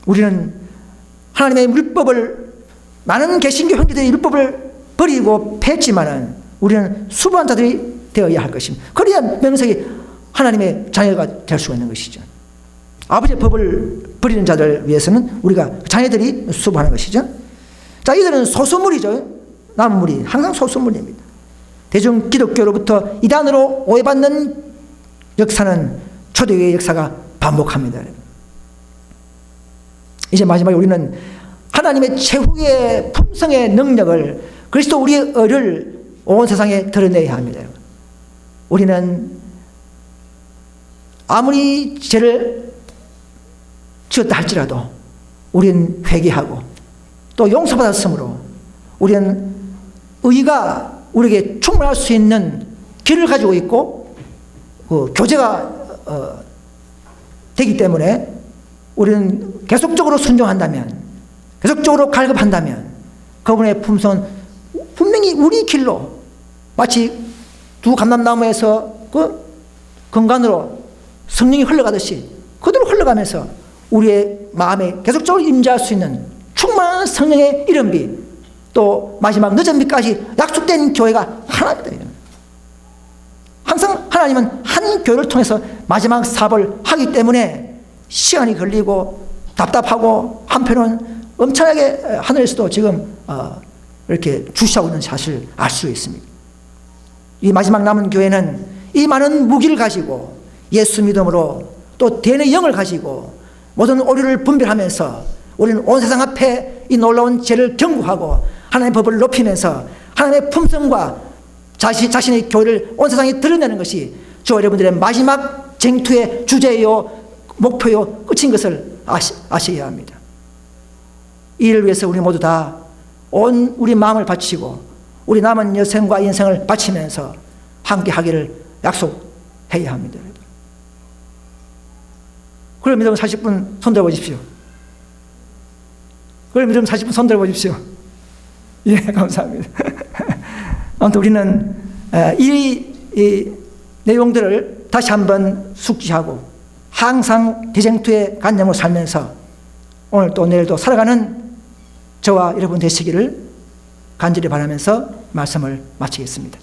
우리는 하나님의 율법을, 많은 개신교 형제들이 율법을 버리고 패했지만은 우리는 수고한 자들이 되어야 할 것입니다. 그래야 명색이 하나님의 자녀가 될 수가 있는 것이죠. 아버지의 법을 버리는 자들 위해서는 우리가 자녀들이 수고하는 것이죠. 자, 이들은 소수물이죠. 남은 물이 항상 소수물입니다. 대중 기독교로부터 이단으로 오해받는 역사는 초대교회의 역사가 반복합니다. 이제 마지막에 우리는 하나님의 최후의 품성의 능력을, 그리스도 우리의 의를 온 세상에 드러내야 합니다. 우리는 아무리 죄를 지었다 할지라도 우리는 회개하고 또 용서받았으므로 우리는 의가 우리에게 충만할 수 있는 길을 가지고 있고 교제가 되기 때문에 우리는 계속적으로 순종한다면, 계속적으로 갈급한다면 그분의 품성은 분명히 우리 길로, 마치 두 감람나무에서 그 근간으로 성령이 흘러가듯이 그대로 흘러가면서 우리의 마음에 계속적으로 임재할 수 있는 충만한 성령의 이른비, 또 마지막 늦은 빛까지 약속된 교회가 하나입니다. 항상 하나님은 한 교회를 통해서 마지막 사업을 하기 때문에 시간이 걸리고 답답하고 한편은 엄청나게 하늘에서도 지금 이렇게 주시하고 있는 사실을 알 수 있습니다. 이 마지막 남은 교회는 이 많은 무기를 가지고 예수 믿음으로 또 대의 영을 가지고 모든 오류를 분별하면서 우리는 온 세상 앞에 이 놀라운 죄를 경고하고 하나님의 법을 높이면서 하나님의 품성과 자신의 교회를 온 세상에 드러내는 것이 저와 여러분들의 마지막 쟁투의 주제요, 목표요, 끝인 것을 아셔야 합니다. 이 일을 위해서 우리 모두 다 온 우리 마음을 바치고 우리 남은 여생과 인생을 바치면서 함께 하기를 약속해야 합니다. 그럼 여러분 40분 손들어 보십시오. 그럼 여러분 40분 손들어 보십시오. 예, 감사합니다. 아무튼 우리는 이 내용들을 다시 한번 숙지하고 항상 대쟁투의 관념으로 살면서 오늘 또 내일도 살아가는 저와 여러분 되시기를 간절히 바라면서 말씀을 마치겠습니다.